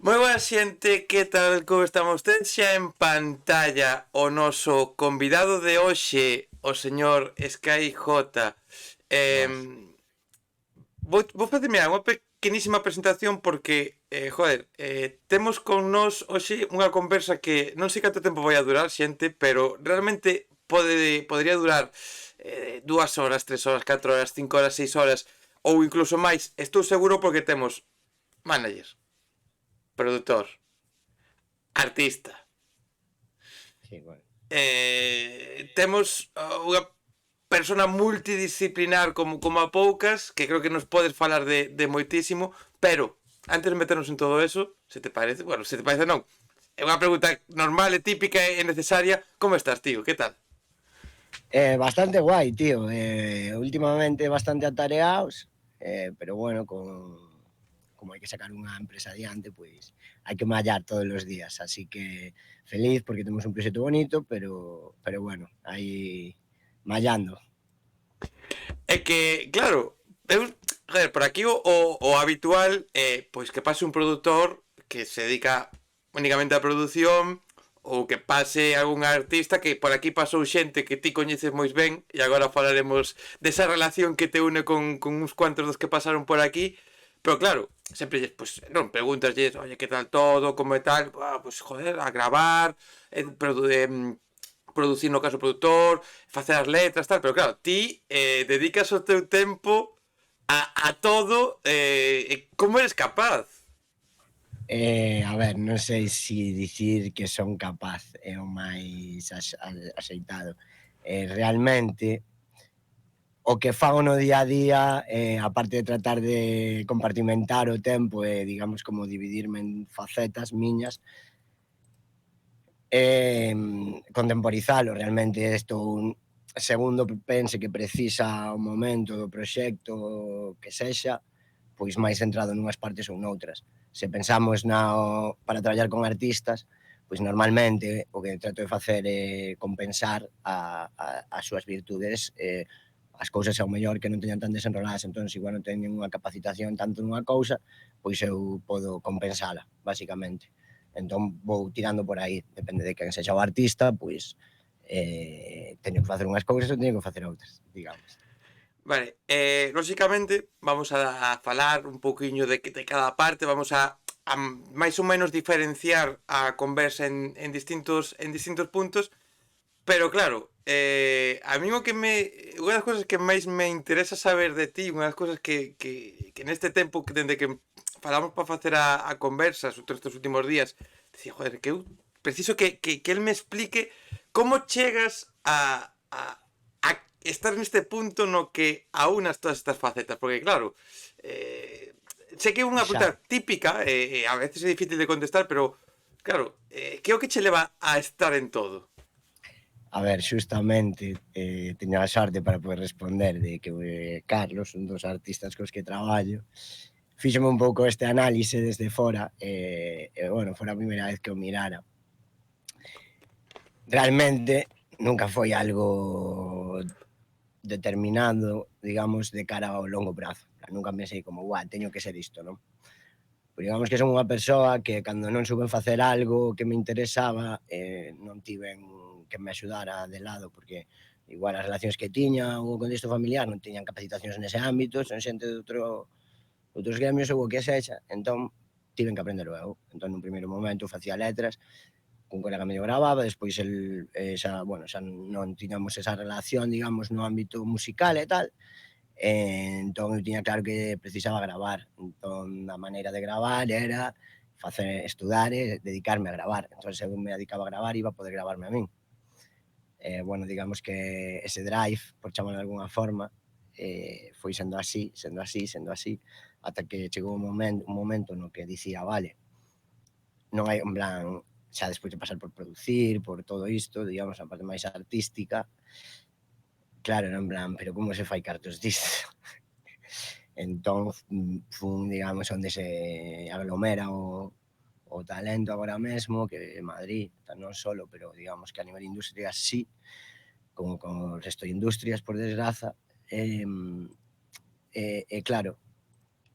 Moi boa xente, que tal, como estamos? Ten xa en pantalla o noso convidado de hoxe, o señor Sky J. Eh, Boas. vou facer, mira, unha pequenísima presentación porque, temos con nós hoxe unha conversa que non sei canto tempo vai a durar, xente, pero realmente podría durar 2 horas, 3 horas, 4 horas, 5 horas, 6 horas ou incluso máis. Estou seguro porque temos manager, produtor, artista. Sí, bueno. Temos unha persona multidisciplinar como a poucas, que creo que nos podes falar de moitísimo, pero antes de meternos en todo eso, se te parece, bueno, se te parece non, é unha pregunta normal e típica e necesaria, como estás, tío? Que tal? Bastante guai, tío. Últimamente bastante atareados, pero bueno, como hai que sacar unha empresa adiante, pois hai que mallar todos os días. Así que feliz porque temos un proxecto bonito, pero bueno, aí mallando. É que, claro, por aquí o habitual é pois que pase un produtor que se dedica únicamente á produción ou que pase algún artista que por aquí pasou xente que ti coñeces moi ben e agora falaremos desa relación que te une con uns cuantos dos que pasaron por aquí. Pero claro, sempre pues, non preguntas, oye, que tal todo, como é tal, pues joder, a gravar, producir no caso produtor, facer as letras, tal, pero claro, ti dedicas o teu tempo a todo, como eres capaz? A ver, non sei se dicir que son capaz é o máis axeitado. Realmente, o que fago no día a día, aparte de tratar de compartimentar o tempo e, digamos, como dividirme en facetas miñas, contemporizalo. Realmente estou, segundo pense que precisa o momento do proxecto que sexa, pois máis centrado nunhas partes ou noutras. Se pensamos para traballar con artistas, pois normalmente o que trato de facer é compensar as súas virtudes, as cousas ao mellor que non teñan tan desenroladas. Entón, se igual non teñen unha capacitación tanto nunha cousa, pois eu podo compensala, basicamente. Entón vou tirando por aí, depende de quen sexa o artista, pois teño que facer unhas cousas ou teño que facer outras, digamos. Vale, lóxicamente vamos a falar un pouquiño de cada parte, vamos a máis ou menos diferenciar a conversa en distintos puntos. Pero claro, a mí o que unha das cousas que máis me interesa saber de ti, unha das cousas que neste tempo que dende que falamos para facer a conversa estes últimos días, decía, joder, que eu preciso que él me explique como chegas a estar neste punto no que aunas todas estas facetas, porque claro, sei que é unha Xa, pregunta típica e a veces é difícil de contestar, pero claro, que é o que che leva a estar en todo? a ver, xustamente, teño a sorte para poder responder de que Carlos, un dos artistas cos que traballo, fíxome un pouco este análise desde fora, bueno, fora a primeira vez que o mirara. Realmente nunca foi algo determinado, digamos, de cara ao longo prazo. Nunca pensei como, guau, teño que ser isto, non? Pero digamos que son unha persoa que cando non souben facer algo que me interesaba, non tiven que me axudara de lado, porque igual as relacións que tiña ou o contexto familiar non tiñan capacitacións nese ámbito, son xente de outros gremios ou o que sexa, entón tiven que aprendelo eu. Entón, nun primeiro momento facía letras, un colega medio grababa, despois el, xa non tiñamos esa relación, digamos, no ámbito musical e tal, entón eu tiña claro que precisaba gravar. Entón a maneira de gravar era estudar e dedicarme a gravar. Entón se eu me dedicaba a gravar iba a poder gravarme a min. Bueno, digamos que ese drive, por chamarlo de alguna forma, foi sendo así, sendo así, sendo así, ata que chegou un momento no que dicía, vale, non hai en plan, xa despois de pasar por producir, por todo isto, digamos, a parte máis artística, claro, era en plan, pero como se fai cartos disto? Entón, fun, digamos, onde se aglomera o talento agora mesmo, que en Madrid, non solo, pero digamos que a nivel de industria sí, como con o resto de industrias, por desgraza, claro,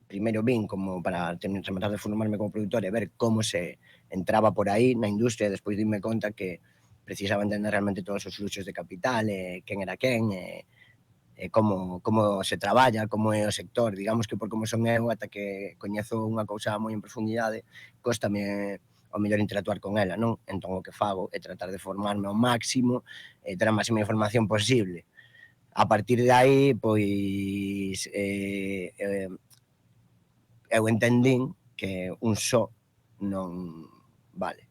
primeiro vin como para rematar de formarme como produtor e ver como se entraba por aí na industria, e despois dime conta que precisaba entender realmente todos os fluxos de capital, quen era quen, como se traballa, como é o sector. Digamos que por como son eu, ata que coñezo unha cousa moi en profundidade, cóstame ao mellor interactuar con ela, non? Entón o que fago é tratar de formarme ao máximo e ter a máxima información posible. A partir de aí, pois, eu entendín que un só non vale.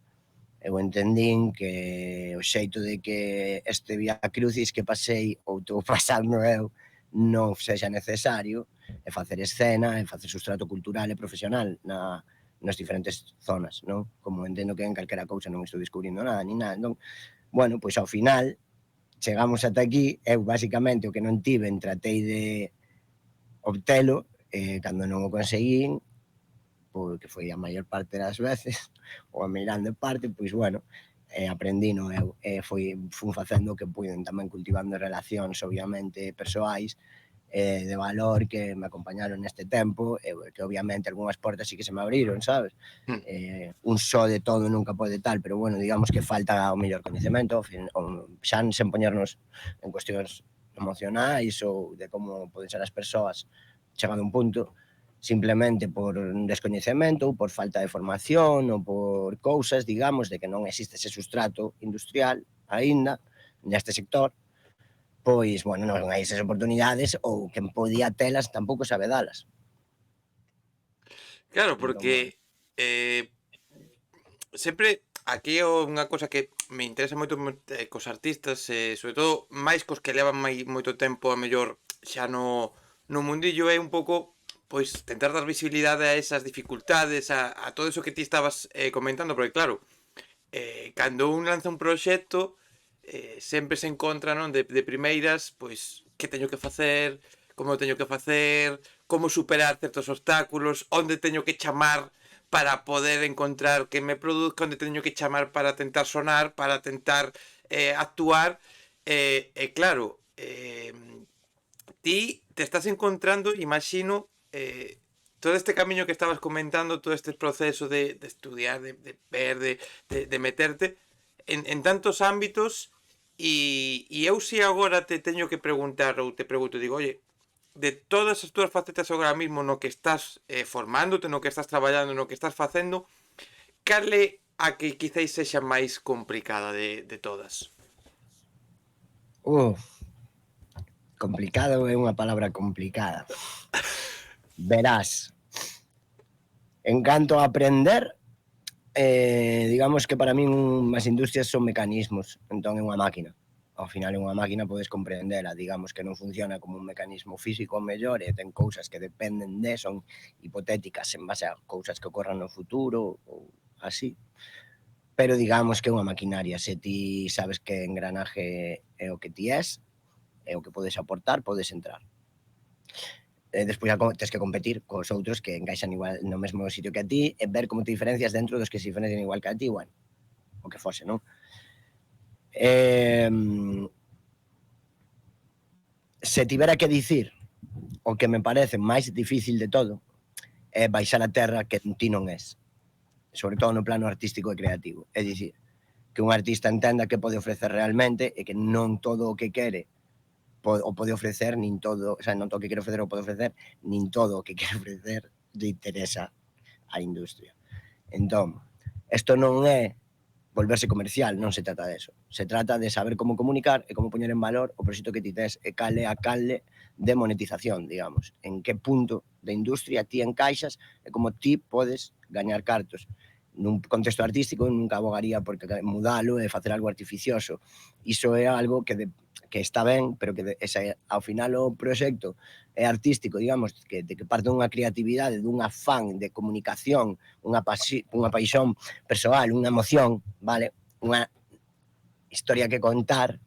Eu entendín que o xeito de que este vía crucis que pasei ou estou pasando eu non sexa necesario, e facer escena, e facer sustrato cultural e profesional nas diferentes zonas, non? Como entendo que en calquera cousa non estou descubrindo nada, nin nada, non? Bueno, pois ao final chegamos ata aquí, eu basicamente o que non tiven tratei de obtelo, cando non o conseguín, porque foi a maior parte das veces, ou a meirande parte, pois bueno, aprendino eu, fun facendo o que puiden, tamén cultivando relacións, obviamente, persoais, de valor que me acompañaron neste tempo, e que obviamente algunhas portas sí que se me abriron, sabes? Mm. Un só de todo nunca pode tal, pero bueno, digamos que falta o mellor coñecemento, xa sen poñernos en cuestións emocionais ou de como poden ser as persoas chegado a un punto, simplemente por descoñecemento ou por falta de formación ou por cousas, digamos, de que non existe ese sustrato industrial aínda neste sector, pois, bueno, non hai esas oportunidades ou quen podía telas tampouco sabe dalas. Claro, Entón, bueno, porque sempre aquí é unha cousa que me interesa moito cos artistas, sobre todo máis cos que levan moito tempo a mellor xa no mundillo, é un pouco pois tentar dar visibilidade a esas dificultades, a todo eso que ti estabas comentando, porque claro, cando un lanza un proxecto, sempre se encontra, non, de primeiras, pois, que teño que facer, como o teño que facer, como superar certos obstáculos, onde teño que chamar para poder encontrar que me produzca, onde teño que chamar para tentar sonar, para tentar actuar, claro, ti te estás encontrando, imagino, todo este camiño que estabas comentando, todo este proceso de estudiar, de ver, de meterte en tantos ámbitos e eu si agora te teño que preguntar ou te pregunto, digo, oye, de todas as túas facetas agora mismo no que estás formándote, no que estás traballando, no que estás facendo, cal é a que quizáis sexa máis complicada de todas? complicado é unha palabra complicada. Verás, en canto a aprender, digamos que para min as industrias son mecanismos, entón é unha máquina. Ao final é unha máquina, podes comprendela, digamos que non funciona como un mecanismo físico mellor e ten cousas que dependen son hipotéticas en base a cousas que ocorran no futuro ou así. Pero digamos que é unha maquinaria, se ti sabes que engranaje é o que ti és, é o que podes aportar, podes entrar. Despois tes que competir cos outros que encaixan igual no mesmo sitio que a ti e ver como te diferencias dentro dos que se diferencian igual que a ti, bueno, o que fose, non? Se tivera que dicir o que me parece máis difícil de todo é baixar a terra que ti non és, sobre todo no plano artístico e creativo. É dicir, que un artista entenda que pode ofrecer realmente e que non todo o que quere o pode ofrecer, nin todo, o sea, non todo o que quere ofrecer o pode ofrecer, nin todo o que quere ofrecer lle interesa a industria. Entón, isto non é volverse comercial, non se trata de eso. Se trata de saber como comunicar e como poñer en valor o proxecto que ti tes e cal é a calde de monetización, digamos. En que punto da industria ti encaixas e como ti podes gañar cartos. Nun contexto artístico nunca abogaría porque mudalo e facer algo artificioso. Iso é algo que está ben, pero que ao final o proxecto é artístico, digamos, que parte dunha creatividade, dun afán de comunicación, unha paixón persoal, unha emoción, vale? Unha historia que contar,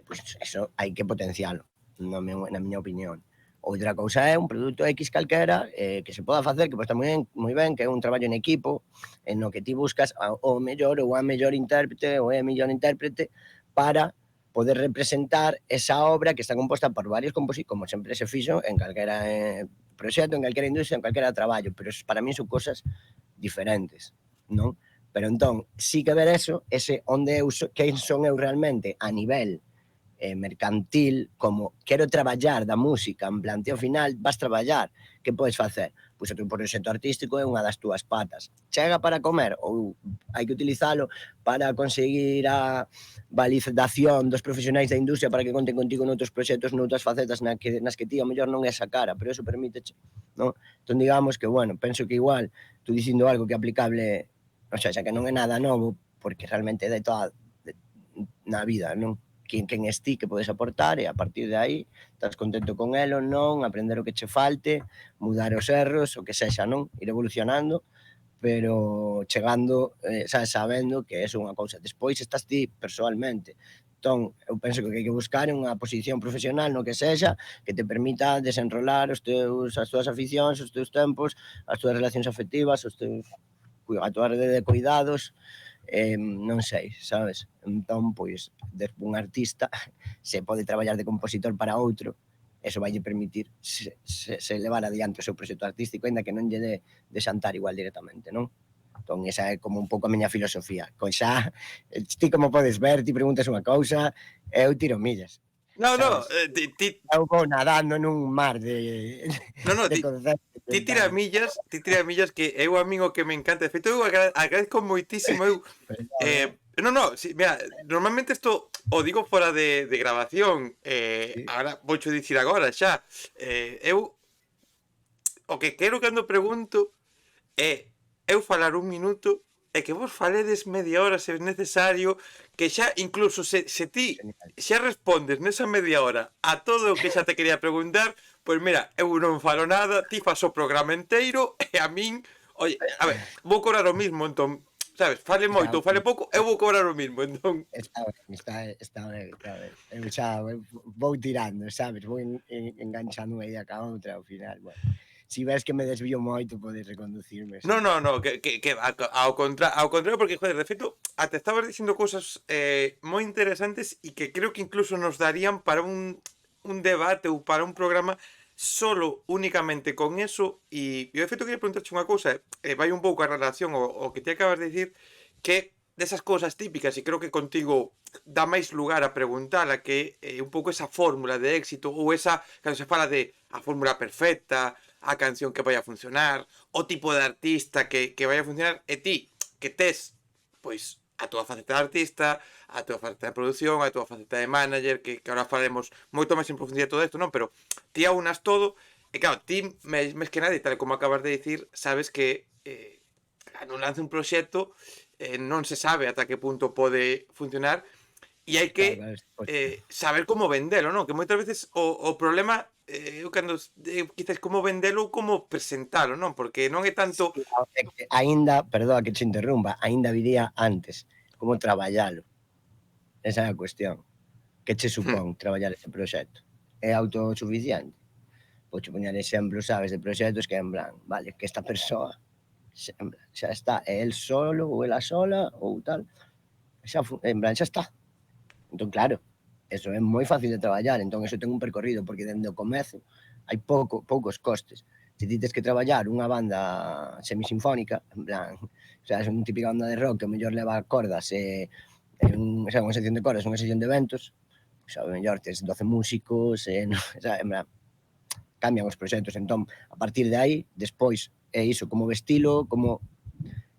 pois eso hai que potencialo, na miña opinión. Outra cousa é un produto X calquera que se poda facer, que pode estar moi ben, que é un traballo en equipo, en no que ti buscas o mellor ou a mellor intérprete ou é a mellor intérprete para poder representar esa obra que está composta por varios compositores, como sempre se fixo en calquera proxecto, en calquera industria, en calquera traballo, pero para mí son cosas diferentes, non? Pero entón, sí que ver eso, ese onde eu quen son eu realmente a nivel mercantil, como quero traballar da música, en plan, ao final vas traballar, que podes facer? Pois o teu proxecto artístico é unha das túas patas. Chega para comer ou hai que utilizalo para conseguir a validación dos profesionais da industria para que conten contigo noutros proxectos, noutras facetas nas que ti a mellor non é esa cara, pero eso permite, non? Entón digamos que, bueno, penso que igual tú dicindo algo que é aplicable, o sea, xa que non é nada novo, porque realmente é de toda na vida, non? Quen es ti que podes aportar e a partir de aí estás contento con elo, non, aprender o que che falte, mudar os erros, o que sexa, non, ir evolucionando, pero chegando, sabes, sabendo que é unha cousa. Despois estás ti persoalmente. Entón, eu penso que o que hai que buscar é unha posición profesional no que sexa que te permita desenrolar as túas aficións, os teus tempos, as túas relacións afectivas, os teus a tua rede de cuidados, non sei, sabes? Entón, pois, un artista se pode traballar de compositor para outro, eso vai permitir se levar adiante o seu proxecto artístico, ainda que non lle de xantar igual directamente, non? Entón, esa é como un pouco a miña filosofía. Xa, ti como podes ver, ti preguntas unha cousa, eu tiro millas. No, no, Sabes? Eu vou nadando nun mar no, no, de conceptos. ti tira millas que é un amigo que me encanta. De feito, eu agradezco moitísimo, no, no, sí, mira, normalmente isto o digo fora de grabación, Sí. agora voucho dicir agora xa, eu o que quero cando pregunto é eu falar un minuto e que vos faledes media hora se é necesario, que xa incluso se ti Genial. xa respondes nesa media hora a todo o que xa te quería preguntar, pois mira, eu non falo nada, ti fas o programa inteiro e a min, oye, a ver, vou cobrar o mismo, entón, sabes, fale moito ou fale pouco, eu vou cobrar o mismo, entón, Está ben, está ben. Eu xa vou tirando, sabes? Vou enganchando unha idea ca outra ao final, bueno. Si ves que me desvío moito, podes reconducirme no, sen no, problema. no, que ao contrario, porque, joder, de feito, te estabas dicindo cousas moi interesantes e que creo que incluso nos darían para un debate ou para un programa solo únicamente con eso e de feito quería preguntarche unha cousa, vai un pouco a relación o que te acabas de dicir, que desas cousas típicas e creo que contigo dá máis lugar a preguntala que un pouco esa fórmula de éxito ou esa, cando se fala de a fórmula perfecta, a canción que vai a funcionar, o tipo de artista que vai a funcionar, e ti, que tes, pois, a túa faceta de artista, a túa faceta de produción, a túa faceta de manager, que agora faremos moito máis en profundidade todo isto, non? Pero ti aunas todo, e claro, ti, mes que nadie, tal como acabas de dicir, sabes que non lance un proxecto, non se sabe ata que punto pode funcionar, e hai Claro, que claro, pois, saber como vendelo, non? Que moitas veces o problema eu cando quizás como vendelo ou como presentalo, non? Porque non é tanto sí, é que aínda, perdoa que che interrumpa, aínda viría antes, como traballalo. Esa é a cuestión. Que che supón traballar ese proxecto? É autosuficiente? Vouche poñer exemplos, sabes, de proxectos que en plan, vale, que esta persoa xa está, é el solo ou ela sola ou tal, xa en plan, xa está. Entón, claro, eso é moi fácil de traballar, entón eso ten un percorrido, porque dende o comezo hai poucos costes. Se ti tes que traballar unha banda semisinfónica, en plan, o sea, é unha típica banda de rock que o mellor leva cordas o sea, unha sección de cordas, unha sección de ventos, pois ao mellor tes 12 músicos, no, o sea, en plan, cambian os proxectos, entón, a partir de aí, despois, é iso, como vestilo, como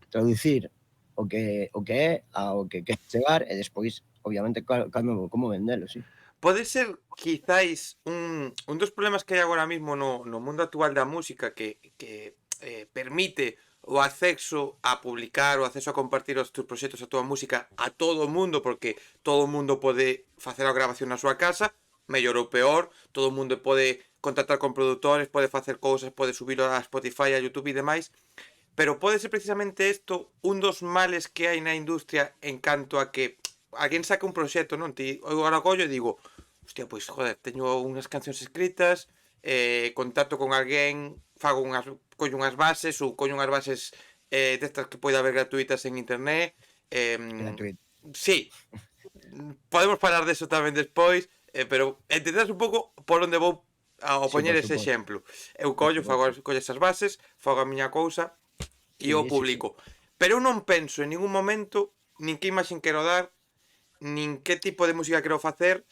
traducir o que é ao que quer chegar e despois, obviamente, como vendelo, sí. pode ser quizáis un dos problemas que hai agora mismo no mundo actual da música que permite o acceso a publicar, o acceso a compartir os teus proxectos, a túa música a todo o mundo, porque todo o mundo pode facer a grabación na súa casa, mellor ou peor, todo o mundo pode contactar con produtores, pode facer cousas, pode subilo a Spotify, a YouTube e demais, pero pode ser precisamente isto un dos males que hai na industria en canto a que alguén saca un proxecto, non? Ti, eu agora collo e digo, hostia, pois, joder, teño unhas cancións escritas, contacto con alguén, fago collo unhas bases ou collo unhas bases destas que pode haber gratuitas en internet. Gratuito. Sí, podemos falar deso tamén despois, pero entenderás un pouco por onde vou ao Sí, poñer por ese suposto, exemplo. Eu por collo, suposto. collo esas bases, fago a miña cousa e o Sí, sí, sí. publico. Pero eu non penso en ningún momento nin que imaxen quero dar, nin que tipo de música quero facer,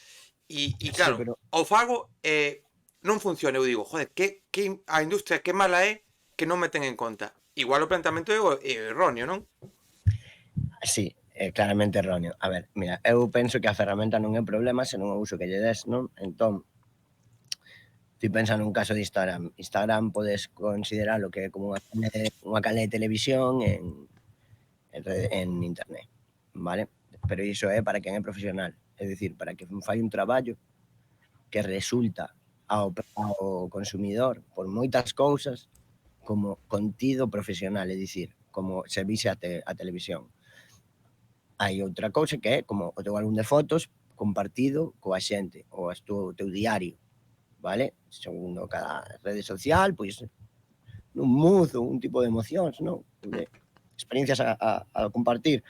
e Sí, claro, pero o fago e non funciona. Eu digo, joder, a industria que mala é que non me ten en conta. Igual o planteamento é erróneo, non? sí, claramente erróneo. A ver, mira, eu penso que a ferramenta non é problema, senón o uso que lle des, non? Entón, ti pensa nun caso de Instagram. Instagram podes consideralo que é como unha canle de televisión en internet, vale? Pero iso é para quen é profesional, é dicir, para que fai un traballo que resulta ao consumidor por moitas cousas como contido profesional, é dicir, como se vise a televisión. Hai outra cousa que é como o teu álbum de fotos compartido coa xente, ou o teu diario, vale? Segundo cada rede social, pois un mood ou un tipo de emocións, non? De experiencias a compartir.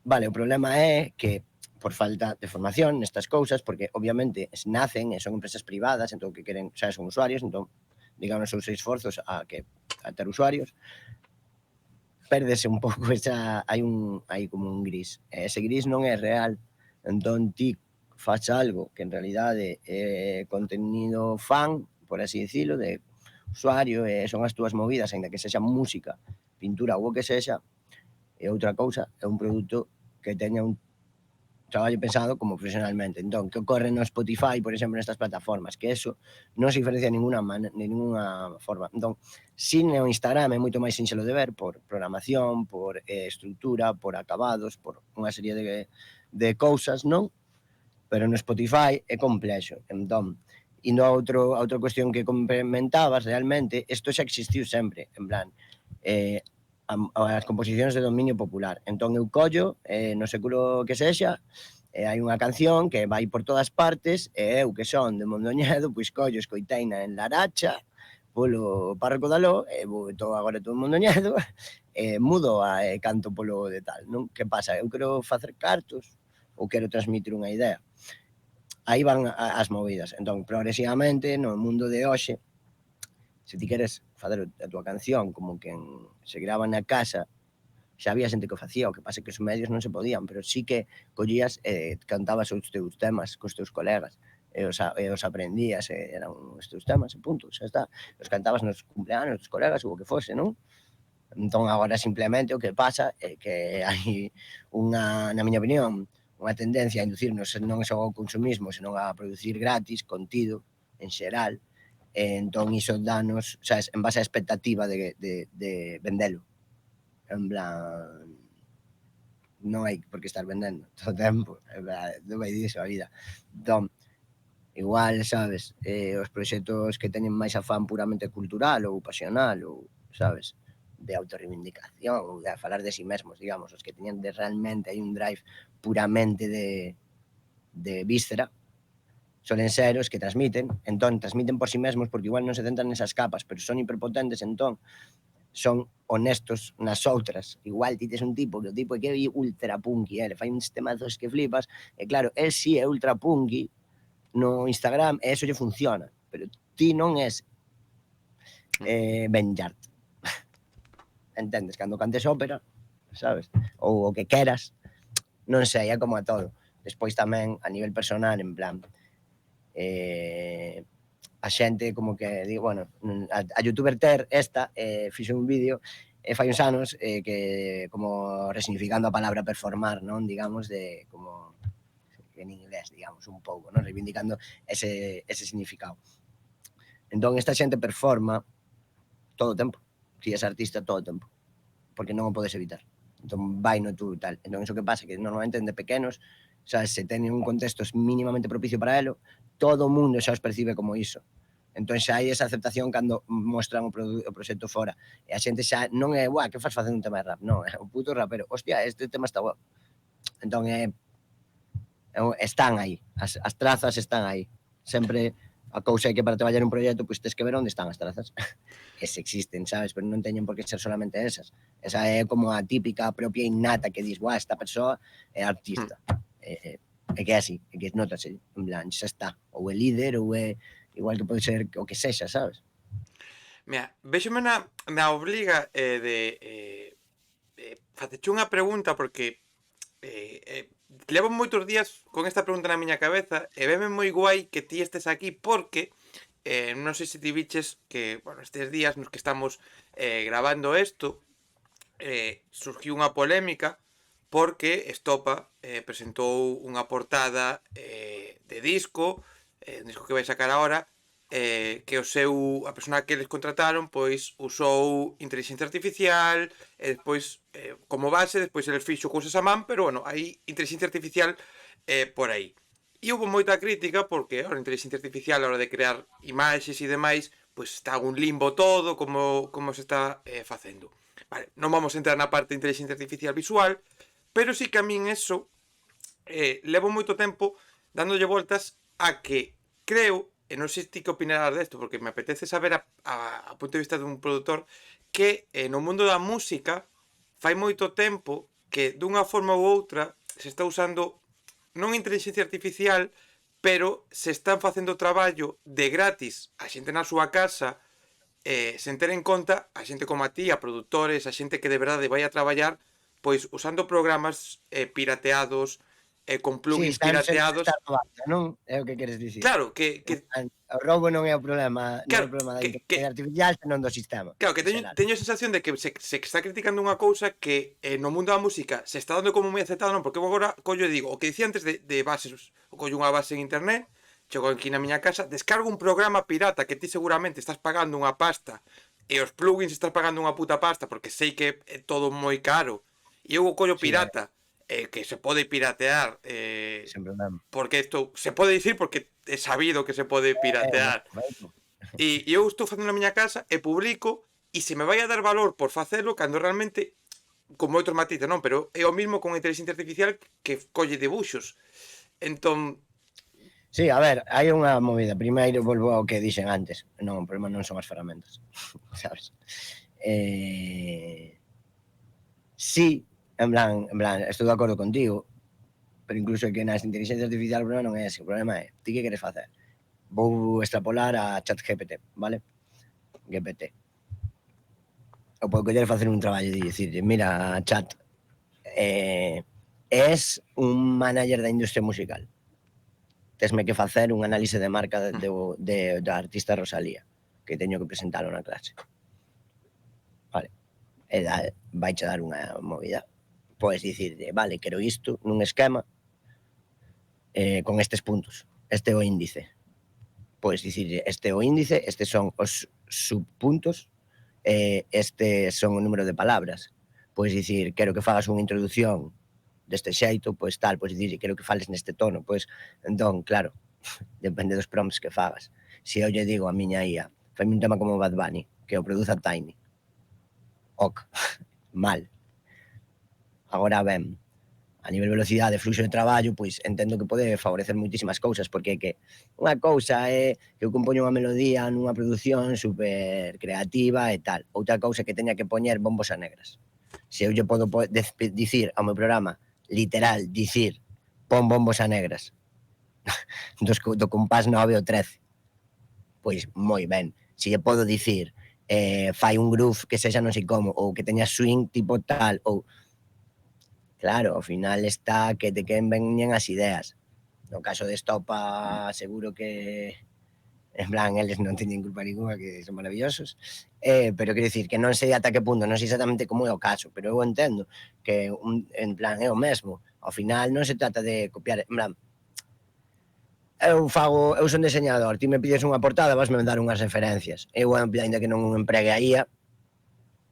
Vale, o problema é que por falta de formación nestas cousas, porque obviamente nacen e son empresas privadas, entón que queren, xa son usuarios, entón digamos os seus esforzos a ter usuarios, pérdese un pouco esa, hai como un gris. E ese gris non é real, entón ti faz algo que en realidade é contenido fan, por así dicilo, de usuario, e son as túas movidas, aínda que sexa música, pintura ou o que sexa, e outra cousa é un produto que teña un traballo pensado como profesionalmente. Entón, que ocorre no Spotify, por exemplo, nestas plataformas? Que eso non se diferencia de ninguna forma. Entón, si no Instagram é moito máis sinxelo de ver por programación, por estrutura, por acabados, por unha serie de cousas, non? Pero no Spotify é complexo. Entón, indo a outra cuestión que comentabas, realmente, isto xa existiu sempre, en plan, as composicións de dominio popular. Entón eu collo, no século que sexa, hai unha canción que vai por todas partes, e eu que son de Mondoñedo, pois collo, escoiteina en Laracha, polo párroco de Aló, e vou agora todo Mondoñedo, e mudo e canto polo de tal, non? Que pasa? Eu quero facer cartos ou quero transmitir unha idea? Aí van as movidas. Entón, progresivamente, no mundo de hoxe, se ti queres facer a túa canción como quen se grava na casa, xa había xente que o facía, o que pasa é que os medios non se podían, pero sí que collías e cantabas os teus temas cos teus colegas, e os aprendías, e eran os teus temas, e punto, xa está. Os cantabas nos cumpleanos dos colegas ou o que fose, non? Entón, agora simplemente o que pasa é que hai na miña opinión, unha tendencia a inducirnos non só ao consumismo, senón a producir gratis, contido, en xeral, e entón iso danos, sabes, en base á expectativa de vendelo. En plan, non hai por que estar vendendo todo o tempo, non vai diso a vida. Entón, igual, sabes, os proxectos que teñen máis afán puramente cultural ou pasional ou, sabes, de autorreivindicación ou de falar de si mesmos, digamos, os que teñen realmente hai un drive puramente de víscera, solen ser os que transmiten por si mesmos porque igual non se centran nesas capas, pero son hiperpotentes, entón son honestos nas outras. Igual ti tes un tipo que o tipo é que é ultra punky, le fai uns temazos que flipas, e claro, el si é ultra punky no Instagram e eso lle funciona, pero ti non és Ben Yard. Entendes? Cando cantes ópera, sabes? Ou o que queras, non sei, é como a todo. Despois tamén, a nivel personal, en plan, a xente como que digo, bueno, a youtuber Ter esta fixo un vídeo fai uns anos que como resignificando a palabra performar, non? Digamos, de como en inglés, digamos, un pouco, non? Reivindicando ese significado. Entón, esta xente performa todo o tempo. Si és artista todo o tempo. Porque non o podes evitar. Entón, vai no tú tal. Entón, iso que pasa que normalmente de pequenos, xa se teñen un contexto mínimamente propicio para elo, todo o mundo xa os percibe como iso. Entón xa hai esa aceptación cando mostran o proxecto fora. E a xente xa non é, que faz facendo un tema de rap? Non, é o puto rapero. Hostia, este tema está guapo. Entón, están aí. As trazas están aí. Sempre a cousa é que para traballar un proxecto, pois tes que ver onde están as trazas. E se existen, sabes? Pero non teñen por que ser solamente esas. Esa é como a típica propia innata que dis, esta persoa é artista. É que é así, é que notase, en plan, xa está, ou é líder ou é igual que pode ser o que sexa, sabes? Mira, véxome na obriga de faceche unha pregunta porque levo moitos días con esta pregunta na miña cabeza e veme moi guai que ti estes aquí porque non sei se ti biches que, bueno, estes días nos que estamos grabando isto, surgiu unha polémica porque Estopa presentou unha portada de disco, un disco que vai sacar agora, que a persona que eles contrataron, pois usou inteligencia artificial, e despois, como base, despois eles fixo cousas a man, pero bueno, hai inteligencia artificial por aí. E houve moita crítica porque a inteligencia artificial a hora de crear imaxes e demais, pois está un limbo todo, como se está facendo. Vale, non vamos a entrar na parte de inteligencia artificial visual, pero sí que a min eso levo moito tempo dándolle voltas a que creo, e non sei ti que opinarás desto, porque me apetece saber a punto de vista dun produtor, que no mundo da música fai moito tempo que dunha forma ou outra se está usando non inteligencia artificial, pero se están facendo traballo de gratis a xente na súa casa, sen ter en conta a xente como a ti, a produtores, a xente que de verdade vai a traballar, pois usando programas pirateados, con Sí, plugins están sen pirateados. estar robando, non? É o que queres dicir. Claro, En plan, o roubo non é o problema, non é o claro, problema da que inteligencia artificial, senón do sistema claro, que en xeral. teño a sensación de que se está criticando unha cousa que no mundo da música se está dando como moi aceptado, non? Porque eu agora collo e digo, o que dicía antes de bases, o collo unha base en internet, chego aquí na miña casa, descargo un programa pirata que ti seguramente estás pagando unha pasta e os plugins estás pagando unha puta pasta porque sei que é todo moi caro e eu o collo Sí, pirata, que se pode piratear, sen problema. porque isto se pode dicir porque é sabido que se pode É o piratear. máis correcto. E eu estou facendo na miña casa e publico e se me vai a dar valor por facelo cando realmente con moitos matices, non? Pero é o mismo con a inteligencia artificial que colle debuxos. Entón, Sí, a ver, hai unha movida. Primeiro volvo ao que dixen antes. Non, o problema non son as ferramentas, sabes? Sí, en plan, estou de acordo contigo, pero incluso que nas inteligencias artificial o problema non é ese, o problema é ti que queres facer. Vou extrapolar a ChatGPT, vale? GPT. O pode coller facer un traballo de dicir, mira, chat, es un manager da industria musical. Tesme que facer un análise de marca da artista Rosalía, que teño que presentalo na clase. Vale. E vaiche dar unha movida. Podes dicir, vale, quero isto nun esquema con estes puntos. Este é o índice. Podes dicir, este é o índice, estes son os subpuntos, estes son o número de palabras. Podes dicir, quero que fagas unha introducción deste xeito, pois tal, pois dicir, quero que fales neste tono, pois, entón, claro, depende dos prompts que fagas. Se eu lle digo a miña IA, faime un tema como Bad Bunny, que o produza Tiny, ok, mal. Agora ben, a nivel de velocidade, fluxo de traballo, pois entendo que pode favorecer moitísimas cousas, porque é que unha cousa é que eu compoño unha melodía nunha produción super creativa e tal, outra cousa é que teña que poñer bombos a negras. Se eu lle podo dicir ao meu programa, literal, dicir, pon bombos a negras, do compás 9 ou 13, pois moi ben. Se lle podo dicir, fai un groove que sexa non sei como, ou que teña swing tipo tal, ou claro, ao final está que te quen veñen as ideas. No caso de Estopa, seguro que, en plan, eles non teñen culpa ninguna, que son maravillosos. Pero quero dicir que non sei ata que punto, non sei exactamente como é o caso, pero eu entendo que, en plan, é o mesmo. Ao final non se trata de copiar, en plan, eu son deseñador, ti me pides unha portada, vasme dar unhas referencias. Eu, ainda que non empregue a IA,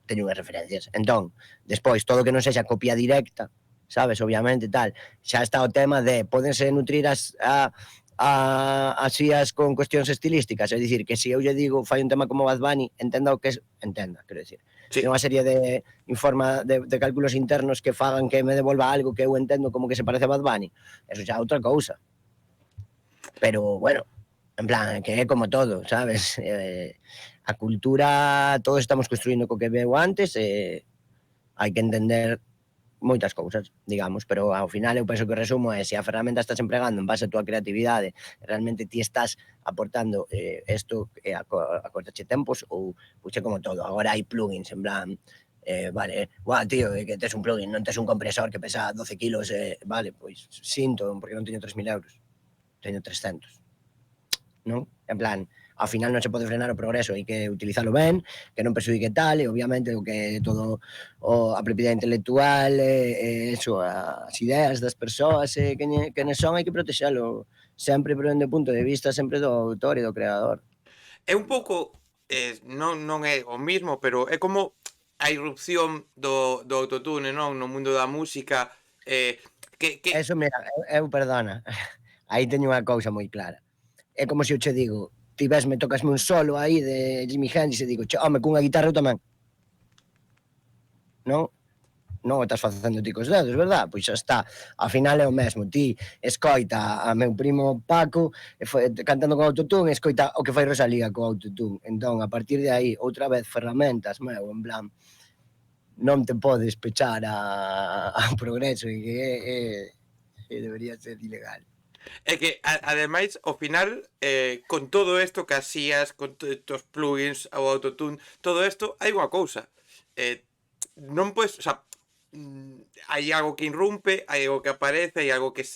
teño unhas referencias. Entón, despois, todo que non sexa copia directa, sabes, obviamente, tal, xa está o tema de podense nutrir as IAs con cuestións estilísticas, é dicir, que se eu lle digo fai un tema como Bad Bunny, entenda, quero dicir, sí, unha serie de cálculos internos que fagan que me devolva algo que eu entendo como que se parece a Bad Bunny, eso xa é outra cousa. Pero, bueno, en plan, que é como todo, sabes? A cultura, todos estamos construindo co que veu antes, hai que entender moitas cousas, digamos, pero ao final eu penso que o resumo é se a ferramenta estás empregando en base a túa creatividade, realmente ti estás aportando isto acortache tempos ou puxe como todo. Agora hai plugins en plan vale, guau, tío, que tes un plugin, non tes un compresor que pesa 12 kilos, vale, pois sinto, porque non teño 3.000 euros, teño 300, non? En plan, ao final non se pode frenar o progreso, hai que utilizalo ben, que non perxudique tal, e obviamente o que todo a propiedade intelectual, eso, as ideas das persoas, quenes son, hai que protexelo sempre, pero dende o punto de vista sempre do autor e do creador. É un pouco, non é o mismo, pero é como a irrupción do autotune, non, no mundo da música, que Eso, mira, perdona, aí teño unha cousa moi clara. É como se eu che digo, ti vesme, tocasme un solo aí de Jimi Hendrix e digo, che, home, cunha guitarra eu tamén. Non? Non o estás facendo ti cos dedos, verdad? Pois xa está. Ao final é o mesmo. Ti escoita a meu primo Paco cantando con autotune, escoita o que fai Rosalía co autotune. Entón, a partir de aí, outra vez, ferramentas, meu, en plan, non te podes pechar ao progreso e que debería ser ilegal. é que ademais ao final con todo isto que asías, con os plugins, o autotune, todo isto, hai unha cousa. Non podes, o sea, hai algo que irrumpe, hai algo que aparece, hai algo que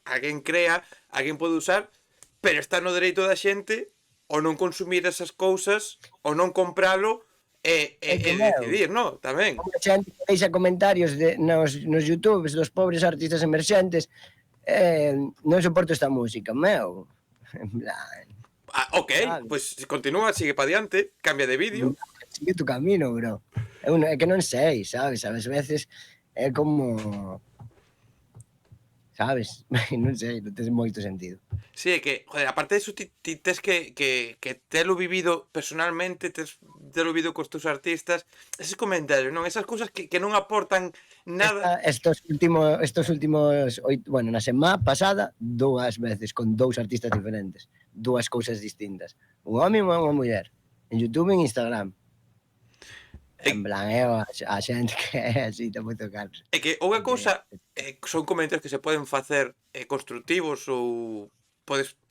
alguén crea, alguén pode usar, pero está no dereito da xente o non consumir esas cousas, o non compralo É e que, meu, decidir, no? Tamén. a xente que deixa comentarios nos YouTubes dos pobres artistas emerxentes, non soporto esta música, meu. En plan, Ok, sabes? pois pues, continúa, sigue para diante, cambia de vídeo. Sigue tu camino, bro. É que non sei, sabes? A veces é como, sabes? Non sei, non ten moito sentido. Sí, é que, joder, aparte de eso, ti tes que telo vivido personalmente, telo vivido cos teus artistas, eses comentarios, non? Esas cousas que non aportan nada. Estos últimos bueno, na semana pasada, 2 veces con 2 artistas diferentes, 2 cousas distintas. Un home e unha muller, en YouTube e en Instagram. É, En plan, a xente que é así, ten moito canso. é que unha cousa son comentarios que se poden facer constructivos ou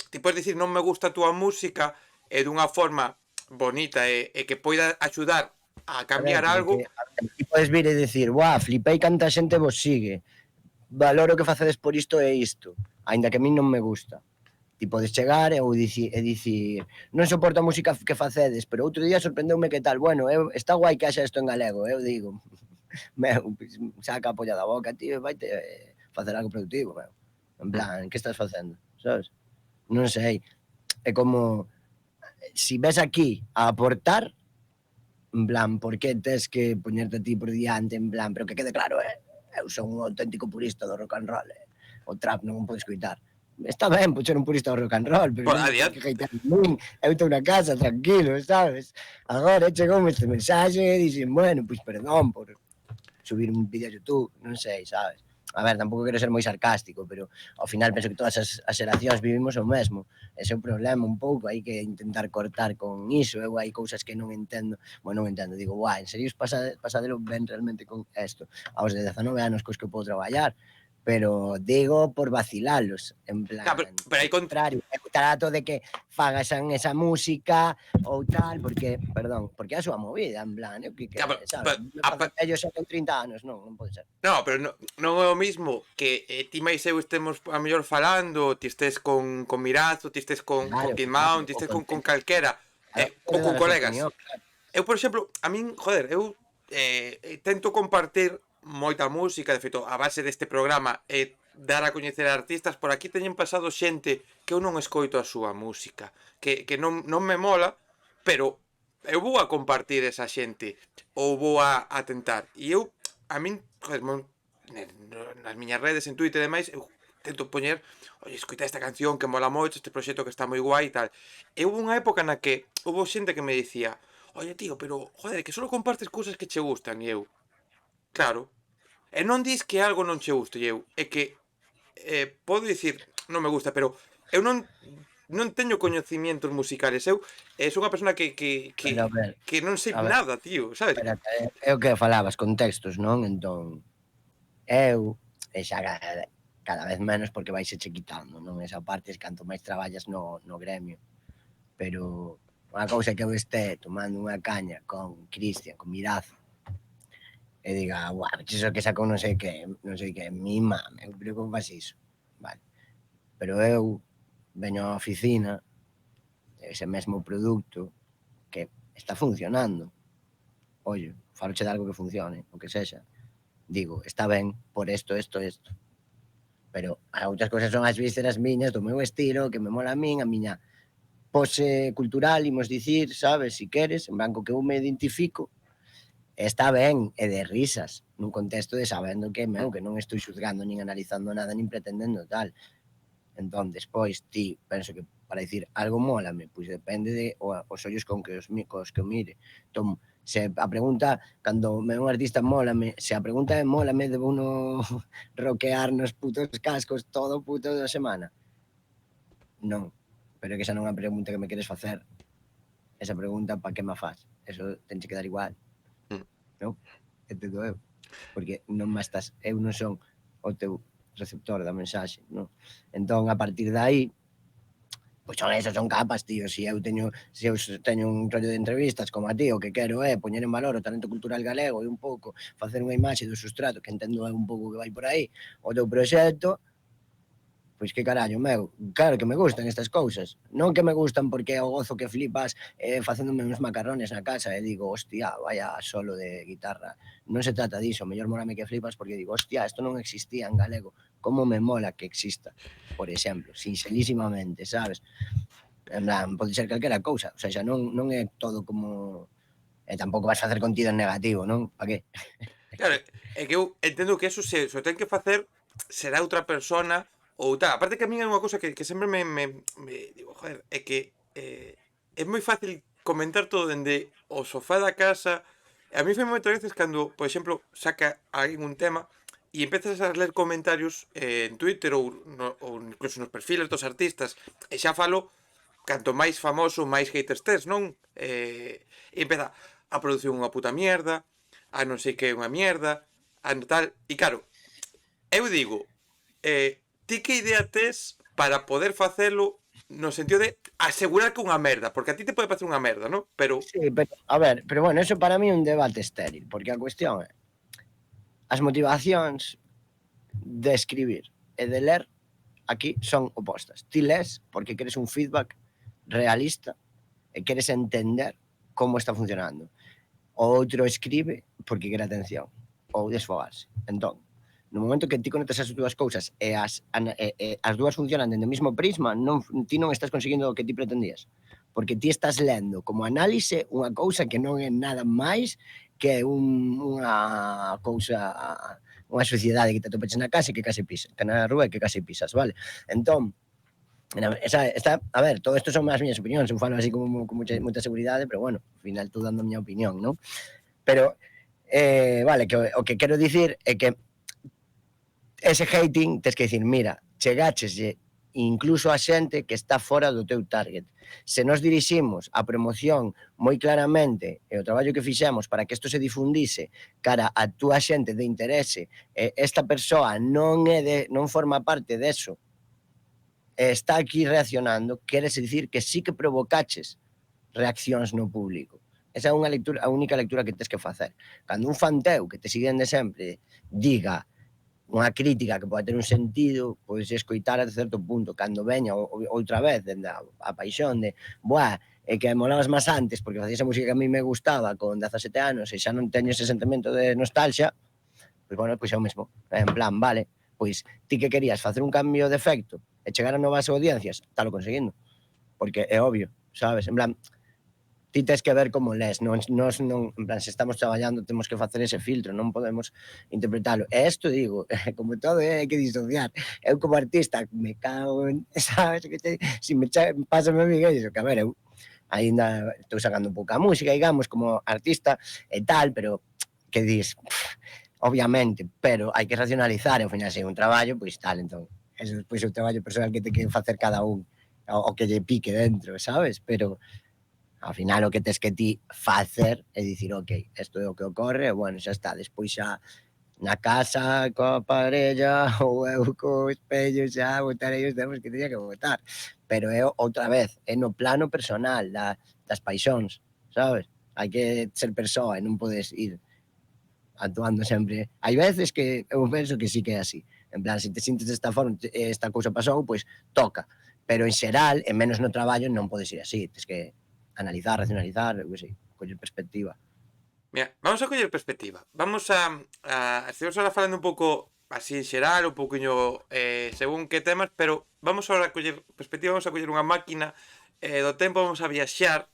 ti podes dicir non me gusta a túa música dunha forma bonita e que poida axudar a A ver, cambiar pero algo. ti podes vir e dicir, buah, flipei canta xente vos sigue, valoro que facedes por isto e isto, aínda que a min non me gusta. Ti podes chegar e dicir, non soporto a música que facedes, pero outro día sorprendeume que tal, bueno, está guai que haxa isto en galego, eu digo, meu, saca a polla da boca, tío, e vaite facer algo productivo, meu. En plan, que estás facendo, sabes? Non sei, é como, si ves aquí a aportar, en plan, por que tes que poñerte a ti por diante, en plan, pero que quede claro, eu son un auténtico purista do rock and roll, o trap non o podo escoitar. Está ben, pois ser un purista do rock and roll, pero non tens que hatear min, eu estou na casa, tranquilo, sabes? Agora chegoume este mensaxe e dixen, bueno, pois perdón por subir un vídeo a YouTube, non sei, sabes? A ver, tampouco quero ser moi sarcástico, pero ao final penso que todas as xeracións vivimos o mesmo. Ese é o problema un pouco, hai que intentar cortar con iso. Eu hai cousas que non entendo, bueno, non entendo, digo, guai, en serio pasadelo ben realmente con isto. Aos de 19 anos cos que podo traballar, pero digo por vacilalos, en plan, Pero hai contrario, trato de que fagasan esa música ou tal, porque, perdón, porque é a súa movida, en plan, que sabes? Ellos xa con 30 anos, non pode ser. No, pero non é o mismo que ti máis eu estemos a mellor falando, ti estés con Mirazo, ti estés con Kid Mount, ti estés con calquera, ou con colegas. Eu, por exemplo, a min, joder, eu tento compartir moita música, de feito, a base deste programa é dar a coñecer a artistas. Por aquí teñen pasado xente que eu non escoito a súa música, que non me mola, pero eu vou a compartir esa xente ou vou a tentar. E eu, a min, joder, nas miñas redes, en Twitter e demais, eu tento poñer, oye, escoita esta canción que mola moito, este proxecto que está moi guai e tal. E houve unha época na que houve xente que me dicía, oye, tío, pero, joder, que solo compartes cousas que che gustan. E eu, claro. E non dis que algo non che guste, e eu, é que podo dicir, non me gusta, pero eu non teño coñecimientos musicales. Eu son unha persona que non sei nada, tío, sabes? Espérate, é o que falabas, contextos, non? Entón, Eu, e xa cada vez menos porque vai se che quitando, non? Esa parte, canto máis traballas no gremio. Pero unha cousa que eu este tomando unha caña con Cristian, con Mirazo, e diga, guau, iso que sacou non sei que, mi mame, pero como faz iso? Vale. Pero eu veño á oficina, ese mesmo produto, que está funcionando, ollo, faloche de algo que funcione, o que sexa, digo, está ben por isto, pero outras cousas son as vísceras miñas do meu estilo, que me mola a min, a miña pose cultural, imos dicir, sabes, si queres, en banco que eu me identifico, está ben, e de risas, nun contexto de sabendo que meu, que non estou xuzgando nin analizando nada, nin pretendendo tal. Entón, despois, ti, penso que para dicir algo mólame, pois depende de os ollos cos que o mire. Entón, se a pregunta, cando me un artista mólame, se a pregunta é mólame, debo uno rockear nos putos cascos todo o puto da semana? Non, pero é que esa non é a pregunta que me queres facer. Esa pregunta, pa que me faz? Eso tenche que dar igual, Mm. non? Entendo eu. Porque non me estás, eu non son o teu receptor da mensaxe, non? Entón, a partir de aí, pois son esas, son capas, tío. Se eu teño un rollo de entrevistas como a ti, o que quero é poñer en valor o talento cultural galego e un pouco facer unha imaxe do sustrato, que entendo é un pouco que vai por aí, o teu proxecto, pois que carallo, meu, claro que me gustan estas cousas. Non que me gustan porque é o gozo que flipas facéndome uns macarrones na casa e digo, hostia, vaya solo de guitarra. Non se trata diso, mellor molame que flipas porque digo, hostia, isto non existía en galego, como me mola que exista, por exemplo, sinxelísimamente, sabes? En plan, pode ser calquera cousa, o sea, xa non é todo como... E tampouco vas facer contido en negativo, non? Pa que? Claro, é que eu entendo que eso se o ten que facer será outra persona ou tal. Aparte que a min é unha cousa que sempre me digo, joder, é que é moi fácil comentar todo dende o sofá da casa. E a mí foi moitas veces cando, por exemplo, saca alguén un tema e empezas a ler comentarios en Twitter ou incluso nos perfiles dos artistas, e xa falo, canto máis famoso, máis haters tes, non? E empeza, a produción unha puta mierda, a non sei que é unha mierda, a no tal... E claro, eu digo, ti que idea tes para poder facelo no sentido de asegurar que unha merda, porque a ti te pode parecer unha merda, non? Pero, Sí, pero, a ver, pero bueno, eso para mí é un debate estéril, porque a cuestión é, as motivacións de escribir e de ler aquí son opostas. Ti les porque queres un feedback realista e queres entender como está funcionando. O outro escribe porque quere atención ou desfogarse. Entón, no momento que ti conectas as dúas cousas e as dúas funcionan dentro do mesmo prisma, ti non estás conseguindo o que ti pretendías. Porque ti estás lendo como análise unha cousa que non é nada máis que unha cousa, unha sociedade que te atopeches na casa e que case pisas, que na rúa e que case pisas, vale? Entón, a ver, todo isto son as miñas opinións, eu falo así como con moita seguridade, pero bueno, ao final estou dando a miña opinión, non? Pero, vale, que o que quero dicir é que ese hating tes que dicir, mira, chegácheslle incluso a xente que está fora do teu target. Se nos diriximos a promoción moi claramente e o traballo que fixemos para que isto se difundise cara a túa xente de interese, esta persoa non forma parte deso, está aquí reaccionando, queres dicir que sí que provocaches reaccións no público. Esa é a única lectura que tes que facer. Cando un fan teu que te siguen de sempre diga unha crítica que pode ter un sentido, podes escoitar a certo punto. Cando veña outra vez dende a paixón de, buah, é que molabas máis antes porque facías a música que a mí me gustaba con 17 anos e xa non teño ese sentimento de nostalgia, pois bueno, pois é o mesmo. En plan, vale, pois ti que querías facer un cambio de efecto e chegar a novas audiencias, estalo conseguindo. Porque é obvio, sabes? En plan, ti tes que ver como les, nos non, en plan, se estamos traballando temos que facer ese filtro, non podemos interpretalo. E isto digo, como todo hai que disociar. Eu como artista me cago en, sabes, que si pásame a mí iso, que a ver, eu aínda estou sacando un pouco a música, digamos, como artista e tal, pero que dis, obviamente, pero hai que racionalizar e ao final se é un traballo, pois tal, entón, eso despois é o traballo personal que te que facer cada un, o que lle pique dentro, sabes? Pero ao final o que tes que ti facer é dicir, ok, isto é o que ocorre, e bueno, xa está, despois xa na casa coa parella ou eu co espello xa botarei os temas que teña que botar. Pero é outra vez, é no plano personal das paixóns, sabes? Hai que ser persoa e non podes ir actuando sempre. Hai veces que eu penso que sí que é así. En plan, se te sintes desta forma, esta cousa pasou, pois toca. Pero en xeral, e menos no traballo, non podes ir así. Tens que analizar, racionalizar, eu que sei, coller perspectiva. Mira, vamos a coller perspectiva. Vamos estivemos ahora falando un pouco así en xeral, un pouquiño según que temas, pero vamos ahora a coller perspectiva, vamos a coller unha máquina do tempo, vamos a viaxar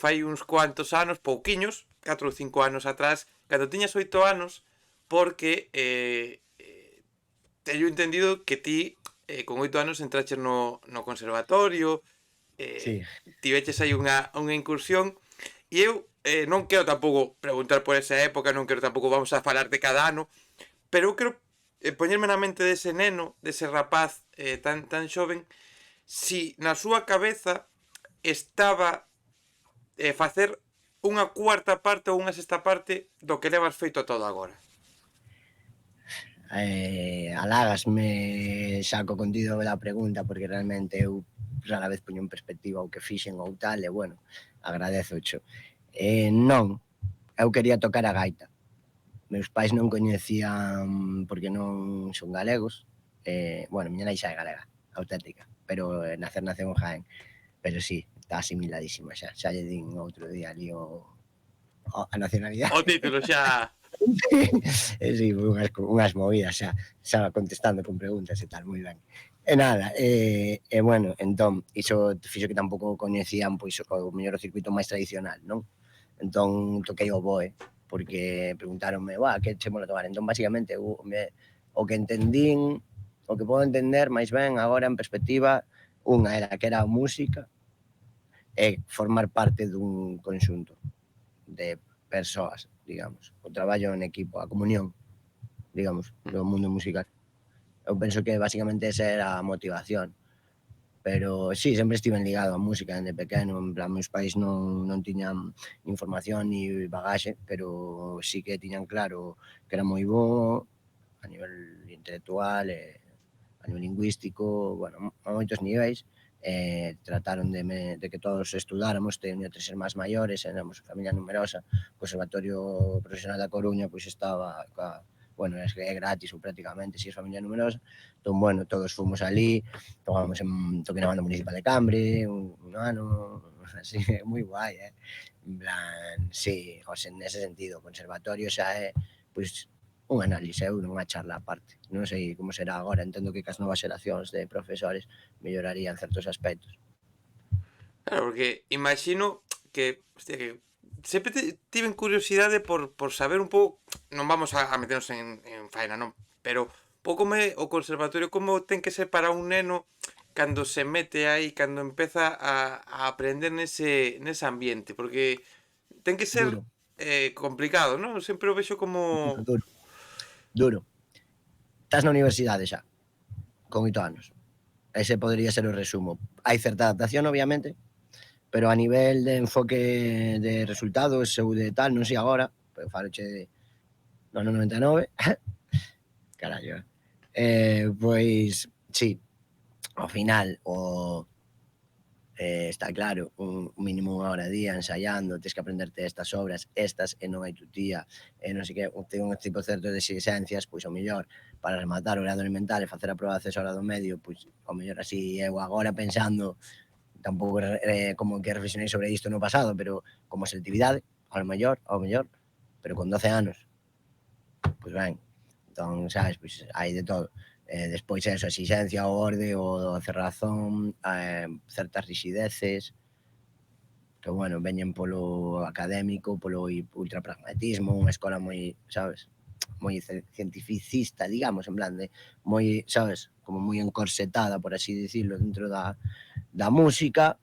fai uns cuantos anos, pouquiños, 4 ou 5 anos atrás, cando tiñas 8 anos, porque teño entendido que ti con 8 anos entraches no conservatorio, Sí, tiveches aí unha incursión. E eu non quero tampouco preguntar por esa época, non quero tampouco vamos a falar de cada ano, pero eu quero poñerme na mente dese neno, dese rapaz tan xoven, si na súa cabeza estaba facer unha cuarta parte ou unha sexta parte do que levas feito todo agora. alágasme xa co contido da pregunta, porque realmente eu rara vez poño en perspectiva o que fixen ou tal, e bueno, agradezo xo. Non, eu quería tocar a gaita. Meus pais non coñecían, porque non son galegos, bueno, miña nai xa é galega, auténtica, pero naceu en Jaén, pero sí, está asimiladísima xa, xa lle din outro día ali a O nacionalidade. título xa... Sí, unhas movidas xa contestando con preguntas e tal, moi ben. E nada, bueno, entón, iso fixo que tampouco coñecían pois o mellor o circuito máis tradicional, non? Entón toquei o oboe, porque preguntáronme, que che mola tocar? Entón, basicamente, o que entendín, o que podo entender máis ben agora en perspectiva, unha era que era a música e formar parte dun conxunto de persoas, digamos, o traballo en equipo, a comunión, digamos, do mundo musical. Eu penso que basicamente esa era a motivación. Pero sí, sempre estiven ligado á música dende pequeno, en plan, meus pais non tiñan información ni bagaxe, pero sí que tiñan claro que era moi bo a nivel intelectual e a nivel lingüístico, bueno, a moitos niveis, trataron de que todos estudáramos, teño tres irmáns maiores, éramos familia numerosa, o Conservatorio Profesional da Coruña, pois estaba bueno, é gratis ou prácticamente, si es familia numerosa, entón, bueno, todos fomos ali, tocábamos toquei na banda municipal de Cambre, un ano, así, moi guai, en plan, sí, José, nese sentido, o conservatorio xa é, pois, un análise, unha charla aparte. Non sei como será agora, entendo que cas novas xeracións de profesores mellorarían certos aspectos. Claro, porque imagino que, hostia, que sempre tiven curiosidade por saber un pouco, non vamos a meternos en faena, non, pero pouco o conservatorio como ten que ser para un neno cando se mete aí, cando empeza a aprender nese ambiente, porque ten que ser Duro, complicado, non? Sempre o vexo duro, como... duro, duro. Estás na universidade xa, con 8 anos. Ese podría ser o resumo. Hai certa adaptación, obviamente, pero a nivel de enfoque de resultados ou de tal, non sei agora, pero faloche no ano 99, carallo, pois, sí, ao final está claro, un mínimo unha hora a día ensaiando, tens que aprenderte estas obras, estas e non hai tutía, e non sei que, ten un tipo certo de exigencias, pois o mellor, para rematar o grado elemental e facer a proba de acceso ao grado medio, pois o mellor así eu agora pensando, tampouco como que reflexionei sobre isto no pasado, pero como selectividade, ao mellor, pero con 12 anos, pois ben, entón, sabes, pois hai de todo. Despois eso, a exigencia, o orde, o cerrazón, certas rixideces, que, bueno, veñen polo académico, polo ultrapragmatismo, unha escola moi, sabes, moi cientificista, digamos, en plan de moi, sabes, como moi encorsetada, por así dicirlo, dentro da música,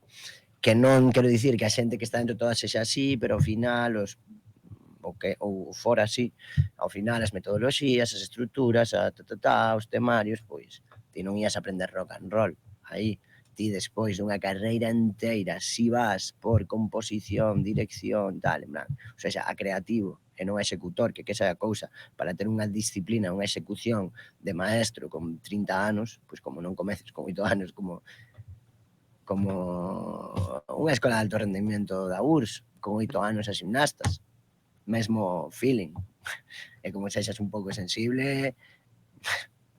que non quero dicir que a xente que está dentro toda sexa así, pero ao final ou fora así, ao final as metodoloxías, as estruturas, os temarios, pois ti non ías aprender rock and roll aí, ti despois dunha carreira enteira, si vas por composición, dirección, tal, en plan, o sea, a creativo e non a executor, que esa é a cousa, para ter unha disciplina, unha execución de maestro con 30 anos, pois como non comeces con 8 anos, como unha escola de alto rendimiento da URSS, con 8 anos a gimnastas, mesmo feeling, e como sexas un pouco sensible,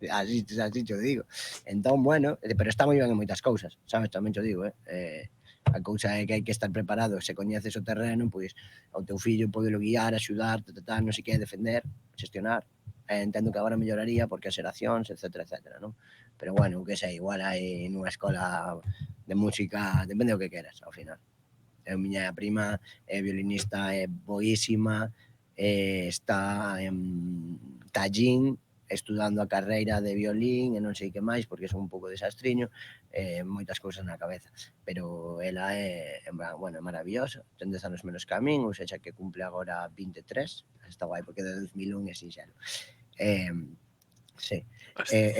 así te digo. Entón, bueno, pero está moi ben en moitas cousas, sabes, tamén te digo, a cousa é que hai que estar preparado, se coñeces o terreno, pois o teu fillo podelo guiar, axudar, non sei que, defender, gestionar. Entendo que agora melloraría porque as xeracións, etcétera, etcétera, non? Pero bueno, que sei, igual hai nunha escola de música, depende do que queras, ao final. Miña prima é violinista, é boísima, está en Tallín estudando a carreira de violín e non sei que máis, porque son un pouco desastriño, moitas cousas na cabeza, pero ela é, bueno, é maravillosa, ten 10 anos menos que a min, ou seja, que cumple agora 23, está guai, porque é de 2001 e sinxelo. Sí.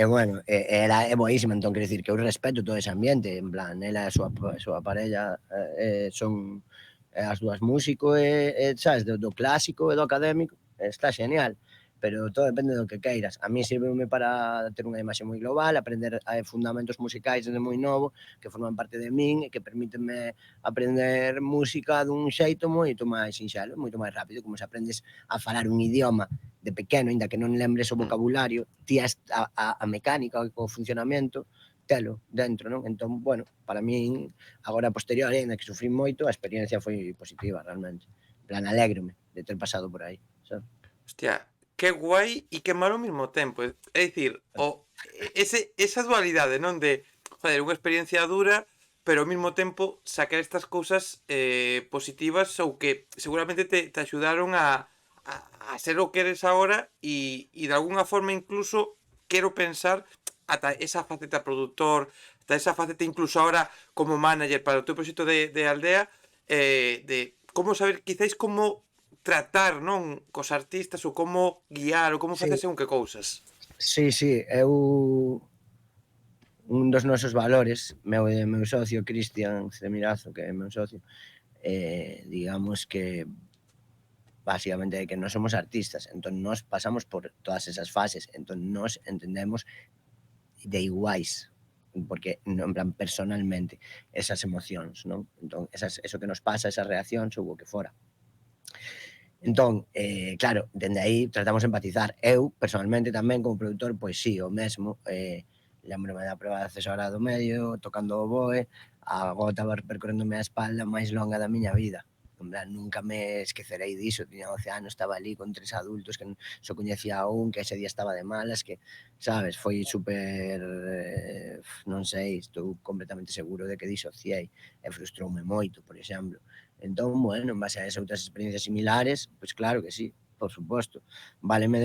Bueno, ela é boísima, entón quero dicir que eu respeto todo ese ambiente, en plan, ela e a súa parella son as dúas músico sabes, do clásico e do académico, está xenial, pero todo depende do que queiras. A mí sirveume para ter unha imaxe moi global, aprender fundamentos musicais desde moi novo, que forman parte de min e que permítenme aprender música dun xeito moito máis sinxelo, moito máis rápido, como se aprendes a falar un idioma de pequeno, ainda que non lembres o vocabulario, ti a mecánica, o funcionamento, telo dentro, non? Entón, bueno, para min, agora posterior, ainda que sufrí moito, a experiencia foi positiva, realmente. En plan, alégrome de ter pasado por aí, sabes? Hostia, que guai e que malo ao mesmo tempo. É dicir, esa dualidade, non? De, joder, unha experiencia dura, pero ao mesmo tempo sacar estas cousas positivas ou que seguramente te axudaron a ser o que eres agora e de alguna forma incluso quero pensar ata esa faceta productor, ata esa faceta incluso ahora como manager para o teu proxecto de aldea, de como saber, quizáis como tratar, non, cos artistas ou como guiar ou como facer Sí, según que cousas. sí, un dos nosos valores, meu socio Cristian Cemirazo, que é meu socio, digamos que básicamente é que non somos artistas, entón nós pasamos por todas esas fases, entón nós entendemos de iguais, porque en plan personalmente esas emocións, non? Entón, eso que nos pasa, esas reaccións ou o que fora. Entón, claro, dende aí tratamos de empatizar. Eu, personalmente, tamén como produtor, pois sí, o mesmo, lembrome da proba de acceso ao grado medio, tocando o oboe, a gota percorrendome a espalda máis longa da miña vida. En plan, nunca me esquecerei diso, tiña 12 anos, estaba ali con 3 adultos que só coñecía a un, que ese día estaba de malas, que, sabes, foi super, non sei, estou completamente seguro de que disociei e frustroume moito, por exemplo. Entón, bueno, en base a esas outras experiencias similares, pois claro que sí, por suposto. Váleme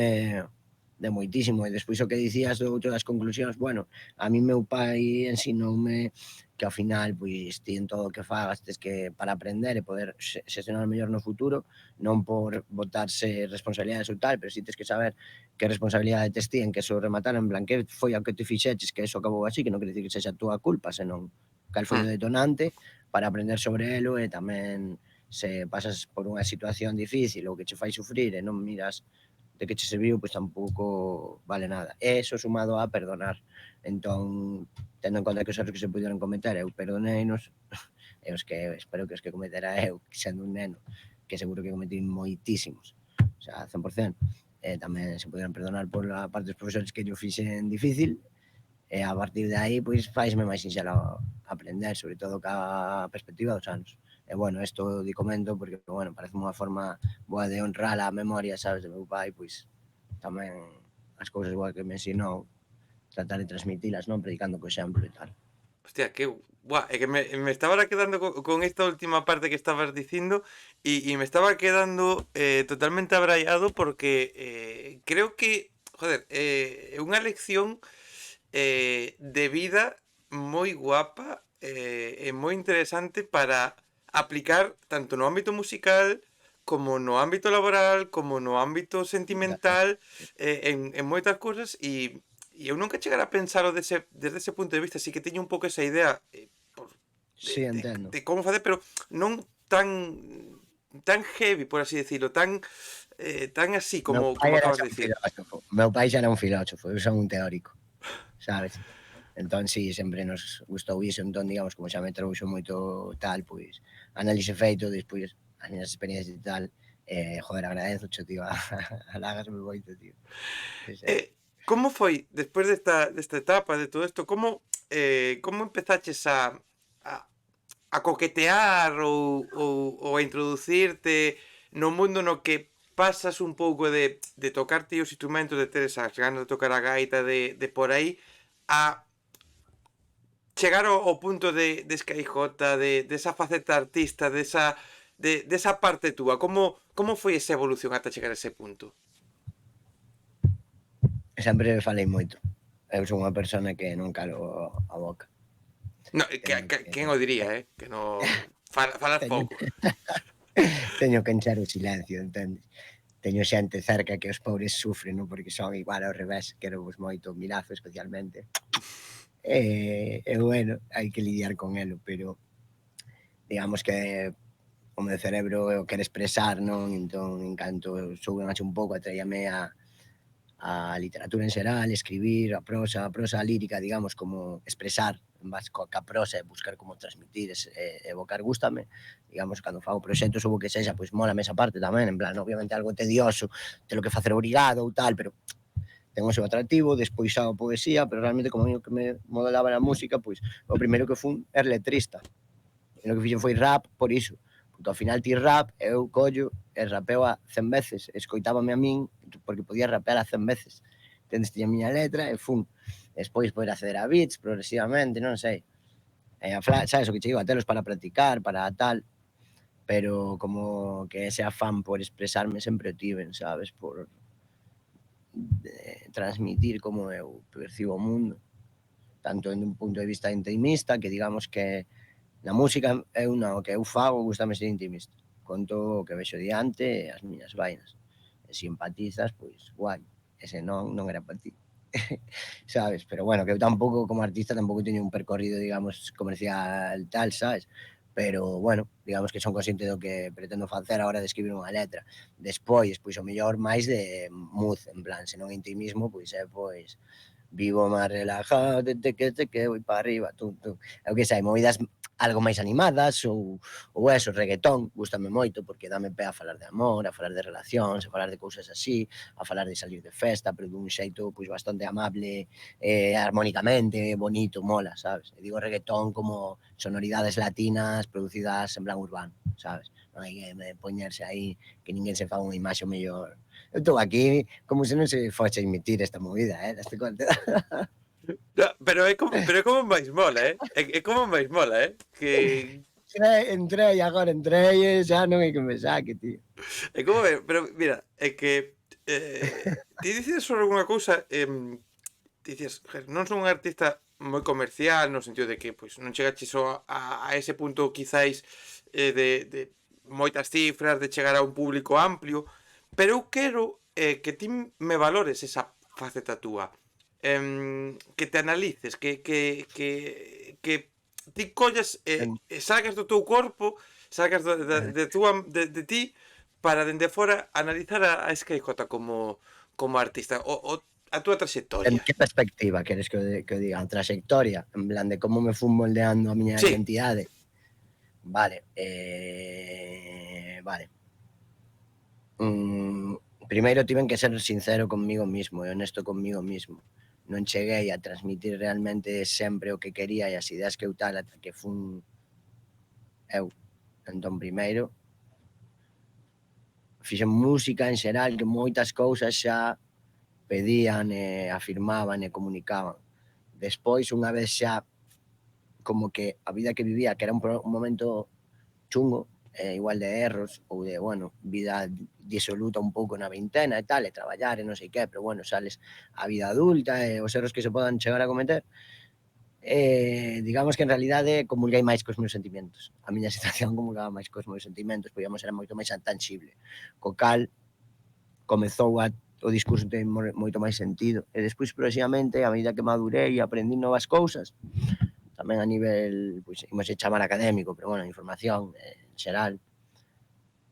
de moitísimo. E despois o que dicías do outro das conclusións, bueno, a mí meu pai ensinoume que ao final, pois, ti en todo o que fagas tes que, para aprender e poder xestionar mellor no futuro, non por botarse responsabilidades ou tal, pero si tes que saber que responsabilidade tes ti en que eso rematara, en plan, que foi o que te fixeches, que eso acabou así, que non quere dicir que sexa a túa culpa, senón cal foi o detonante, para aprender sobre elo e tamén se pasas por unha situación difícil ou que che fai sufrir e non miras de que che serviu, pois tampouco vale nada. E eso sumado a perdonar. Entón, tendo en conta que os erros que se puderon cometer, eu perdoneinos, e os que espero que os que cometera eu, sendo un neno, que seguro que cometí moitísimos, o sea, 100%, tamén se puderon perdonar por a parte dos profesores que yo fixen difícil, e a partir de aí, pois, faisme máis sinxelo aprender, sobre todo ca perspectiva dos anos. E, bueno, isto di comento porque, bueno, parece unha forma boa de honrar a memoria, sabes, de meu pai, pois, tamén as cousas boas que me ensinou, tratar de transmitilas, non? Predicando co exemplo e tal. Hostia, que buah, é que me estaba ahora quedando con esta última parte que estabas dicindo e me estaba quedando totalmente abraiado porque creo que, joder, é unha lección de vida moi guapa e moi interesante para aplicar tanto no ámbito musical como no ámbito laboral, como no ámbito Ya está. sentimental, en moitas cousas eu nunca chegara a pensalo desde ese punto de vista, sí que teño un pouco esa idea, por Sí, entendo. de como facer, pero non tan heavy, por así decirlo, tan así Meu pai como era acabas xa de un decir. filósofo. Meu pai xa era un filósofo, eu son un teórico, sabes? Entón, sí, sempre nos gustou iso, entón, digamos, como xa me trouxo moito tal, pois, análise feito, despois, as miñas experiencias e tal, joder, agradezocho, tío, alágasme moito, tío, en serio. Como foi despois desta etapa, de todo isto, como empezaches a a coquetear ou a introducirte no mundo no que pasas un pouco de tocarte os instrumentos, de ter esas ganas de tocar a gaita de por aí, a chegar ao punto de Skyjota, desa faceta artista, desa parte túa, como foi esa evolución ata chegar a ese punto? Sempre falei moito. Eu son unha persona que non calo a boca. No, Teño quen o diría, que no falas teño pouco. teño que encher o silencio, entendes? Teño xente cerca que os pobres sufren, non? Porque son igual ao revés, quero vos moito, Mirazo especialmente. E bueno, hai que lidiar con elo, pero digamos que o meu cerebro o quere expresar, non? Entón, en canto suben así un pouco, atraíame a literatura en xeral, escribir, a prosa lírica, digamos, como expresar en base ca prosa e buscar como transmitir, evocar, gústame, digamos, cando fago proxectos ou o que sexa, pois mólame esa parte tamén, en plan, obviamente algo tedioso, telo que facer obrigado ou tal, pero ten o seu atractivo, despois xa a poesía, pero realmente como a mí o que me modelaba a música, pois o primeiro que fun é letrista, e o que fixen foi rap por iso, porque ao final ti rap, eu collo e rapeo a 100 veces, escoitábame a min, porque podía rapear a 100 veces, entendes, tiña a miña letra e fun, despois poder acceder a beats progresivamente, non sei, sabes o que che digo, a telos para practicar, para tal, pero como que ese afán por expresarme sempre o tiven, sabes, por transmitir como eu percibo o mundo, tanto en un punto de vista intimista, que digamos que na música eu non, o que eu fago gustame ser intimista. Conto o que vexo diante e as miñas vainas. E se empatizas, pois guai. E se non, non era para ti. Sabes? Pero bueno, que eu tampouco como artista tampouco teño un percorrido, digamos, comercial tal, sabes? Pero bueno, digamos que son consciente do que pretendo facer a hora de escribir unha letra. Despois, pois o mellor máis de mood, en plan, se non intimismo, pois é pois vivo máis relajado, te que voy para arriba, tum. Eu que sei, movidas algo máis animadas ou eso, reggaetón, gústame moito porque dame pé a falar de amor, a falar de relacións, a falar de cousas así, a falar de salir de festa, pero dun xeito pois bastante amable, armónicamente, bonito, mola, sabes? E digo reggaetón como sonoridades latinas producidas en plan urbano, sabes? Non hai que poñerse aí que ninguén se faga unha imaxe o mellor. Eu estou aquí como se non se fose a emitir esta movida, daste conta? No, pero é como máis mola, é como máis mola, que Entrei, agora entrei e xa non hai que me saque, tío. é como pero mira, é que, ti dices sobre algunha cousa, dicías: "Joder, non son un artista moi comercial", no sentido de que, pois, non chegaches a ese punto quizáis, de moitas cifras, de chegar a un público amplio, pero eu quero, que ti me valores esa faceta túa, que te analices, que ti collas e sacas do teu corpo, sacas de túa de ti, para dende fora analizar a SKJ como artista, a túa En traxectoria. que perspectiva queres que o diga? A traxectoria, en plan de como me fun moldeando a miña Sí, identidade? Vale, vale. Primeiro tiven que ser sincero conmigo mismo e honesto conmigo mismo. Non cheguei a transmitir realmente sempre o que quería e as ideas que eu tal ata que fun eu. Entón, primeiro, fixen música en xeral que moitas cousas xa pedían e afirmaban e comunicaban. Despois, unha vez xa como que a vida que vivía, que era un momento chungo, igual de erros ou de, bueno, vida disoluta un pouco na vintena e tal, e traballar e non sei que, pero bueno, sales a vida adulta e os erros que se podan chegar a cometer, digamos que en realidade comulguei máis cos meus sentimentos. A miña situación comulgaba máis cos meus sentimentos, podíamos ser moito máis tangible. Co cal comezou a o discurso ten moito máis sentido. E despois, progresivamente, a medida que madurei e aprendí novas cousas, tamén a nivel, pois, imos chamar académico, pero, bueno, información en xeral,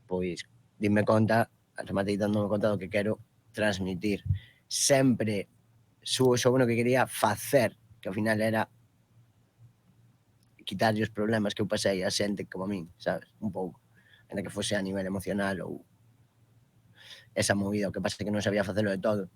pois, dime conta, rematei dándome conta do que quero transmitir. Sempre sobre o que quería facer, que ao final era quitarlle os problemas que eu pasei a xente como a min, sabes? Un pouco. Ainda que fose a nivel emocional ou esa movida, o que pasa é que non sabía facelo de todo.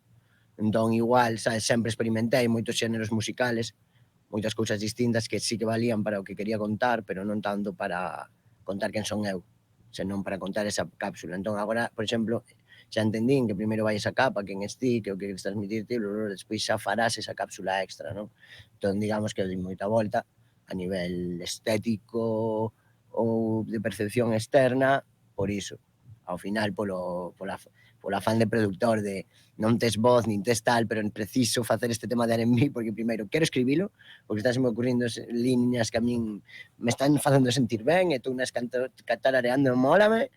Entón, igual, sabes, sempre experimentei moitos xéneros musicales, moitas cousas distintas que sí que valían para o que quería contar, pero non tanto para contar quen son eu, senón para contar esa cápsula. Entón, agora, por exemplo, xa entendín que primeiro vai esa capa, quen es ti, que o que queres transmitir ti, despois xa farás esa cápsula extra, non? Entón, digamos que eu di moita volta a nivel estético ou de percepción externa por iso. Ao final, polo afán de productor, de non tes voz, nin tes tal, pero preciso facer este tema de R&B, porque primeiro quero escribilo, porque están me ocurrindo liñas que a min me están facendo sentir ben, e tú nas catarareando, mólame,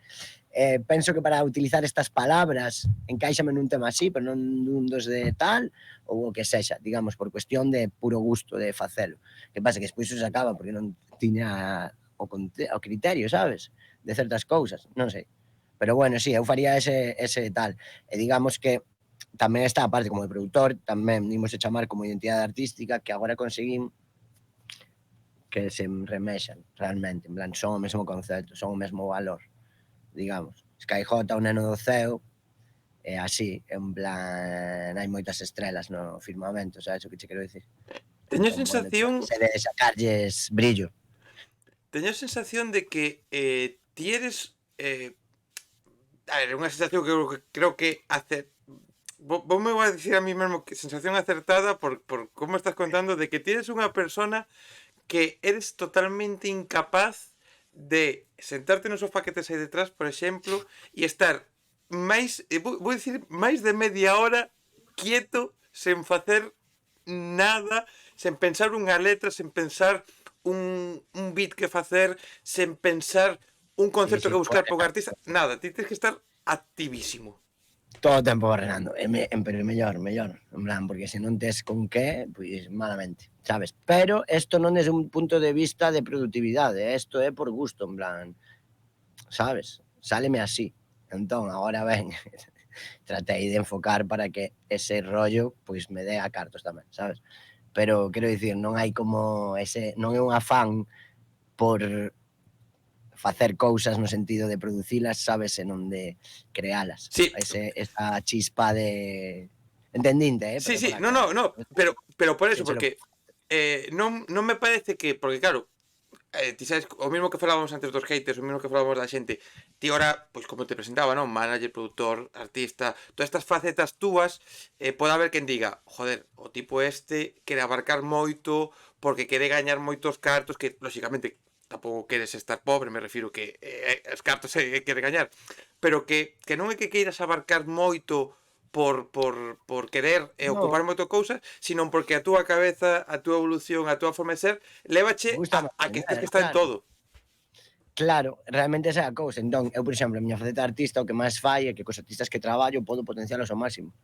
penso que para utilizar estas palabras encaixame nun tema así, pero non nun dos de tal, ou o que sexa, digamos, por cuestión de puro gusto de facelo. Que pasa que despois se acaba porque non tiña o criterio, sabes? De certas cousas, non sei. Pero bueno, sí, eu faría ese tal. E digamos que tamén está a parte como de produtor, tamén imos a chamar como identidade artística, que agora conseguín que se remexan realmente, en plan, son o mesmo concepto, son o mesmo valor, digamos. Skyhot, o neno do ceo, é así, en plan, hai moitas estrelas no firmamento, sabes o que che quero dicir? Teño a Entón, bueno, sensación, se de sacarlles brillo. teño a sensación de que ti eres a ver, unha sensación que creo que vos me voy a dicir a mí mesmo que sensación acertada por como estás contando de que tienes unha persona que eres totalmente incapaz de sentarte no sofá que tes aí detrás, por exemplo, e estar máis, vou dicir, máis de media hora quieto, sen facer nada, sen pensar unha letra, sen pensar un beat que facer, sen pensar un Sí, concepto sí, que buscar para un artista, nada, ti tens que estar activísimo. todo o tempo barrenando, pero mellor, en plan, porque se non tes con que, pois malamente, sabes? Pero isto non é un punto de vista de productividade, isto é por gusto, en plan, sabes? Sáleme así. Entón, agora ben, tratei de enfocar para que ese rollo, pois me dé a cartos tamén, sabes? Pero, quero dicir, non hai como non é un afán por facer cousas no sentido de producilas, sabes, e non de crealas. Sí, Esa chispa de... Entendinte, sí, perdón por sí, la no, no, aclaración. no, pero por eso, Quen se lo... porque non me parece que, porque claro, ti sabes, o mismo que falábamos antes dos haters, o mismo que falábamos da xente, ti ora, pois como te presentaba, non? Manager, produtor, artista, todas estas facetas túas, pode haber quen diga, joder, o tipo este quere abarcar moito porque quere gañar moitos cartos, que lóxicamente tampouco queres estar pobre, me refiro que os cartos quere gañar, pero que non é que queiras abarcar moito por querer No, ocupar moito cousas, sino porque a túa cabeza, a túa evolución, a túa forma de ser, lévache gusta a que tes aprender, que estar en claro. todo. Claro, realmente esa é a cousa. Entón, eu, por exemplo, a miña faceta de artista, o que máis fai é que cos artistas que traballo podo potencialos ao máximo.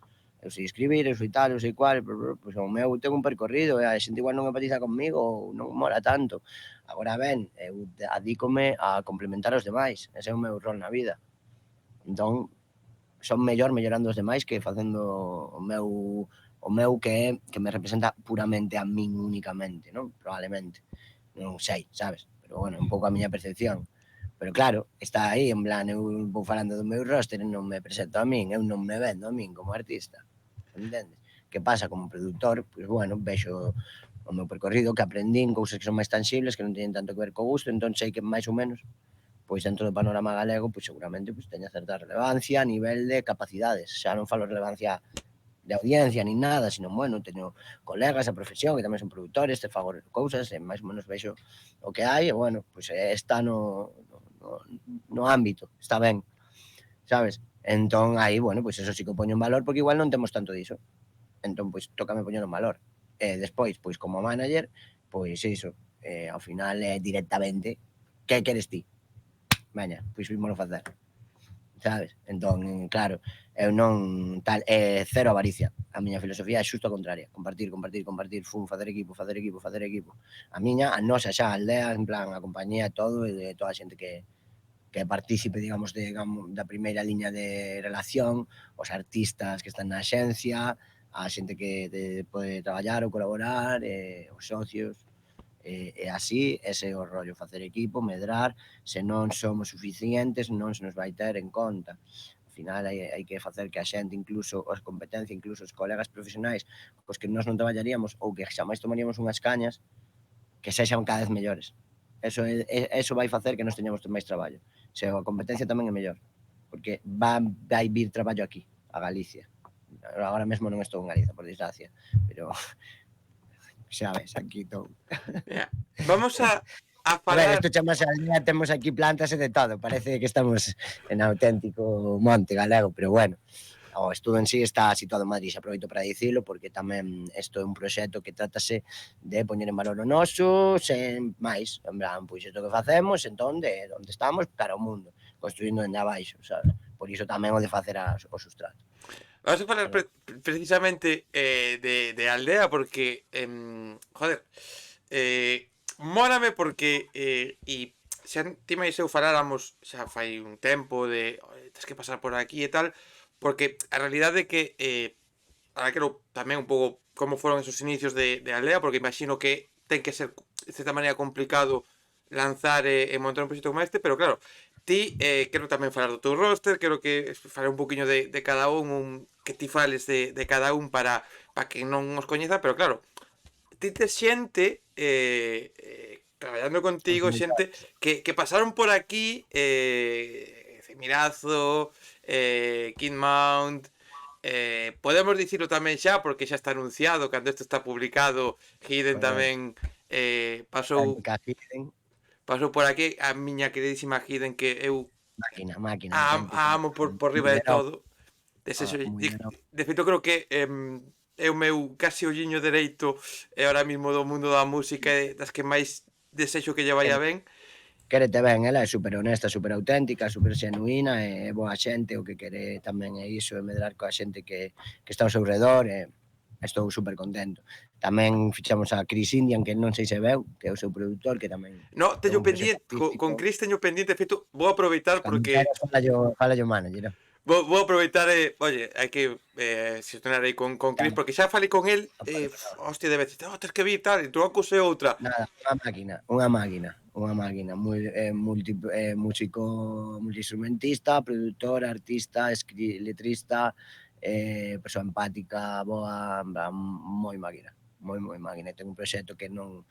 Eu sei escribir, eu sei tal, eu sei cual, pois o meu ten un percorrido, e a xente igual non empatiza comigo ou non mola tanto. Agora ben, eu adícome a complementar os demais, ese é o meu rol na vida. Entón, son mellor mellorando os demais que facendo o meu que me representa puramente a min únicamente, non? Probablemente. Non sei, sabes? Pero bueno, un pouco a miña percepción. Pero claro, está aí, en plan, eu vou falando do meu roster e non me presento a min, eu non me vendo a min como artista, entendes? Que pasa como produtor, pois bueno, vexo o meu percorrido, que aprendín cousas que son máis tangibles, que non teñen tanto que ver co gusto, entón sei que máis ou menos, pois dentro do panorama galego, pois seguramente pois teña certa relevancia a nivel de capacidades, xa non falo relevancia de audiencia nin nada, sino, bueno, teño colegas a profesión que tamén son produtores, te fago cousas, e máis ou menos vexo o que hai, e, bueno, pois está no ámbito, está ben, sabes? Entón, aí, bueno, pois eso sí que o poño en valor, porque igual non temos tanto diso. Entón, pois, tócame poñer en valor. E despois, pois, como manager, pois iso, ao final é directamente, que queres ti? Veña, pois ímolo facer, sabes? Entón, claro, eu non tal, cero avaricia. A miña filosofía é xusto a contraria, compartir, facer equipo. A nosa xa, a aldea, en plan, a compañía, todo, e de toda a xente que é partícipe, digamos, da primeira liña de relación, os artistas que están na axencia, a xente que pode traballar ou colaborar, os socios, e así, ese é o rollo, facer equipo, medrar, se non somos suficientes, non se nos vai ter en conta. Ao final hai que facer que a xente, incluso as competencias, incluso os colegas profesionais cos que nós non traballaríamos ou que xamais tomaríamos unhas cañas, que sexan cada vez mellores. Eso vai facer que nós teñamos máis traballo. Se a competencia tamén é mellor, porque vai vir traballo aquí, a Galicia. Agora mesmo non estou en Galicia, por desgracia, pero xa ves, aquí estou. Vamos a A ver, falar... isto chamase aldea, temos aquí plantas e de todo, parece que estamos en auténtico monte galego, pero bueno, o estudo en sí está situado en Madrid, xa aproveito para dicilo, porque tamén isto é un proxecto que trátase de poñer en valor o noso, sen máis, en plan, pois isto que facemos, entón, de onde estamos, cara ao mundo, construindo en abaixo, sabe? Por iso tamén o de facer o sustrato. Vamos a falar precisamente de aldea, porque, joder, mólame porque, e xa ti máis eu faláramos xa fai un tempo de tens que pasar por aquí e tal, porque a realidade é que ahora quero tamén un pouco como foron esos inicios de aldea, porque imagino que ten que ser de certa maneira complicado lanzar e montar un proxecto como este, pero claro, ti quero tamén falar do teu roster, quero que falar un poquinho de cada un, que ti fales de cada un para que non os coñeza, pero claro, ti tes xente traballando contigo, xente que pasaron por aquí, Mirazo, Kid Mount, podemos dicirlo tamén xa, porque xa está anunciado, cando isto está publicado, Hidden tamén pasou por aquí, a miña queridísima Hidden, que eu máquina, amo por riba de todo. De feito, creo que é o meu casi olliño dereito ahora mismo do mundo da música, das que máis desexo que lle vaya ben. Quérete ben, ela é super honesta, super auténtica, super xenuína, e boa xente, o que quere tamén é iso, é medrar coa xente que está ao seu redor, e estou super contento. Tamén fichamos a Chris Indian, que non sei se veu, que é o seu produtor, que tamén... No, teño pendiente, con Chris teño pendiente, feito, vou aproveitar porque... Fala yo manager, Vou aproveitar, oye, hai que xestionar aí con Chris, porque xa falei con el, hostia, de veces, tens que vir tal, e tú acusei outra. Nada, unha máquina, músico, multiinstrumentista, produtor, artista, letrista, persoa empática, boa, moi máquina, moi máquina. Ten un proxecto que non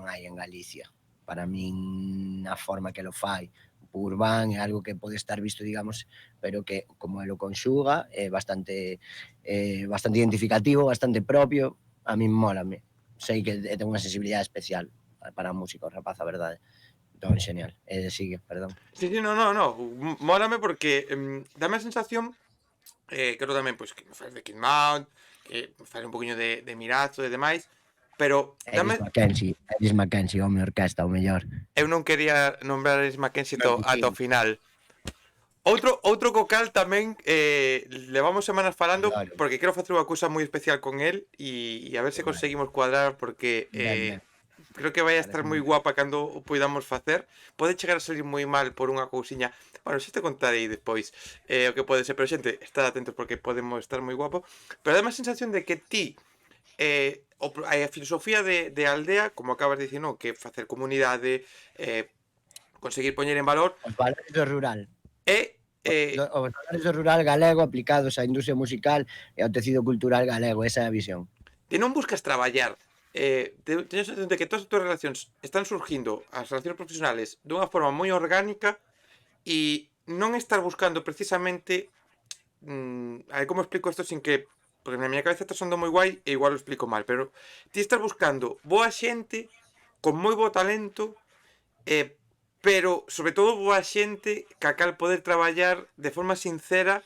hai en Galicia, para min, na forma que lo fai, urbán, é algo que pode estar visto, digamos, pero que, como lo conxuga, é bastante identificativo, bastante propio, a min mólame. Sei que ten unha sensibilidade especial para a música, o rapaz, a verdade. Entón, genial. Sigue, perdón. Sí, no, mólame porque dame a sensación, creo tamén, pois, que me fales de Kid Mount, que me fales un poquinho de Mirazo e demais, pero dame... Ellis Mackenzie, home orquesta, o mellor. Eu non quería nombrar Ellis Mackenzie ata o final. Outro cocal tamén levamos semanas falando, porque quero facer unha cousa moi especial con el e a ver se conseguimos cuadrar, porque creo que vai a estar moi guapa cando o poidamos facer. Pode chegar a salir moi mal por unha cousiña, bueno, xa te contarei despois o que pode ser, pero xente, estad atentos porque podemos estar moi guapo. Pero dá a sensación de que ti a filosofía de aldea, como acabas de dicir, no, que facer comunidade, conseguir poñer en valor os valores do rural, os valores do rural galego aplicados á industria musical e ao tecido cultural galego, esa é a visión. Ti non buscas traballar, teño a sensación de que todas as túas relacións están surgindo, as relacións profesionales, dunha forma moi orgánica, e non estar buscando precisamente a ver como explico isto sin que, porque na miña cabeza está sonando moi guai e igual lo explico mal, pero ti estás buscando boa xente con moi bo talento, pero sobre todo boa xente ca cal poder traballar de forma sincera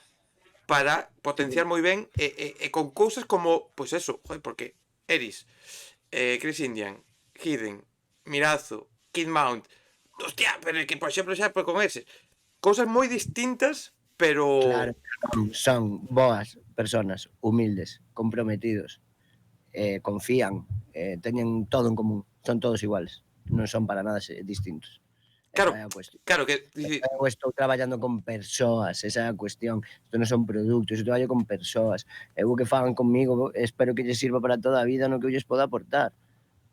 para potenciar moi ben e con cousas como, pois eso, joder, porque Eris, Chris Indian, Hidden, Mirazo, Kid Mount, hostia, pero que por exemplo xa con ese, cousas moi distintas, Claro, pero son boas persoas, humildes, comprometidos, confían, teñen todo en común, son todos iguales, non son para nada distintos. Esa é claro, a cuestión. claro que Eu estou traballando con persoas, esa é a cuestión. Isto non son produtos, eu traballo con persoas. Eu o que fagan comigo espero que lles sirva para toda a vida no que eu lles poda aportar.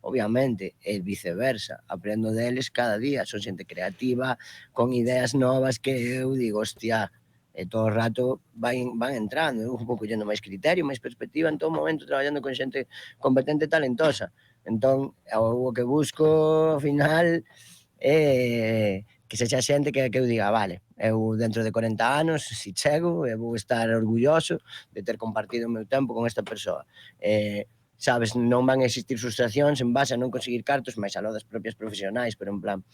Obviamente, e viceversa, aprendo deles cada día, son xente creativa, con ideas novas que eu digo, hostia, e todo o rato van entrando, eu vou collendo máis criterio, máis perspectiva, en todo momento traballando con xente competente e talentosa. Entón, eu o que busco, ao final, que sexa xente que eu diga, vale, eu dentro de 40 anos, si chego, vou estar orgulloso de ter compartido o meu tempo con esta persoa. Sabes, non van a existir frustracións en base a non conseguir cartos, máis aló das propias profesionais, pero en plan,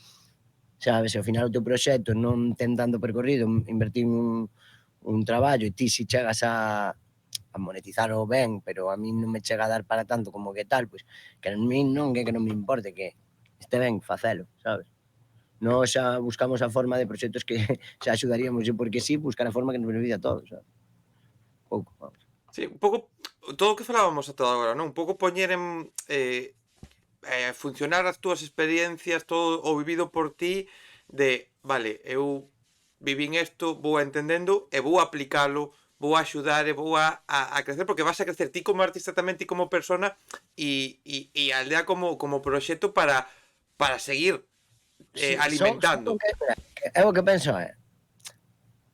sabes, ao final o teu proxecto non ten tanto percorrido, invertir un traballo e ti si chegas a monetizarlo ben, pero a mí non me chega a dar para tanto como que tal, pois que a mí non é que non me importe, que este ben facelo, sabes? Nós xa buscamos a forma de proxectos que xa axudaríamos e porque sí, buscar a forma que nos beneficie a todos, sabes? Pouco, vamos. sí, un pouco todo o que falábamos ata agora, non? Un pouco poñer en funcionar as túas experiencias, todo o vivido por ti de, vale, eu vivín isto, vou entendendo e vou aplicalo, vou axudar e vou a crecer, porque vas a crecer ti como artista tamén, ti como persona e a aldea como proxecto para seguir Sí, son o alimentando. que, mira, eu o que penso é,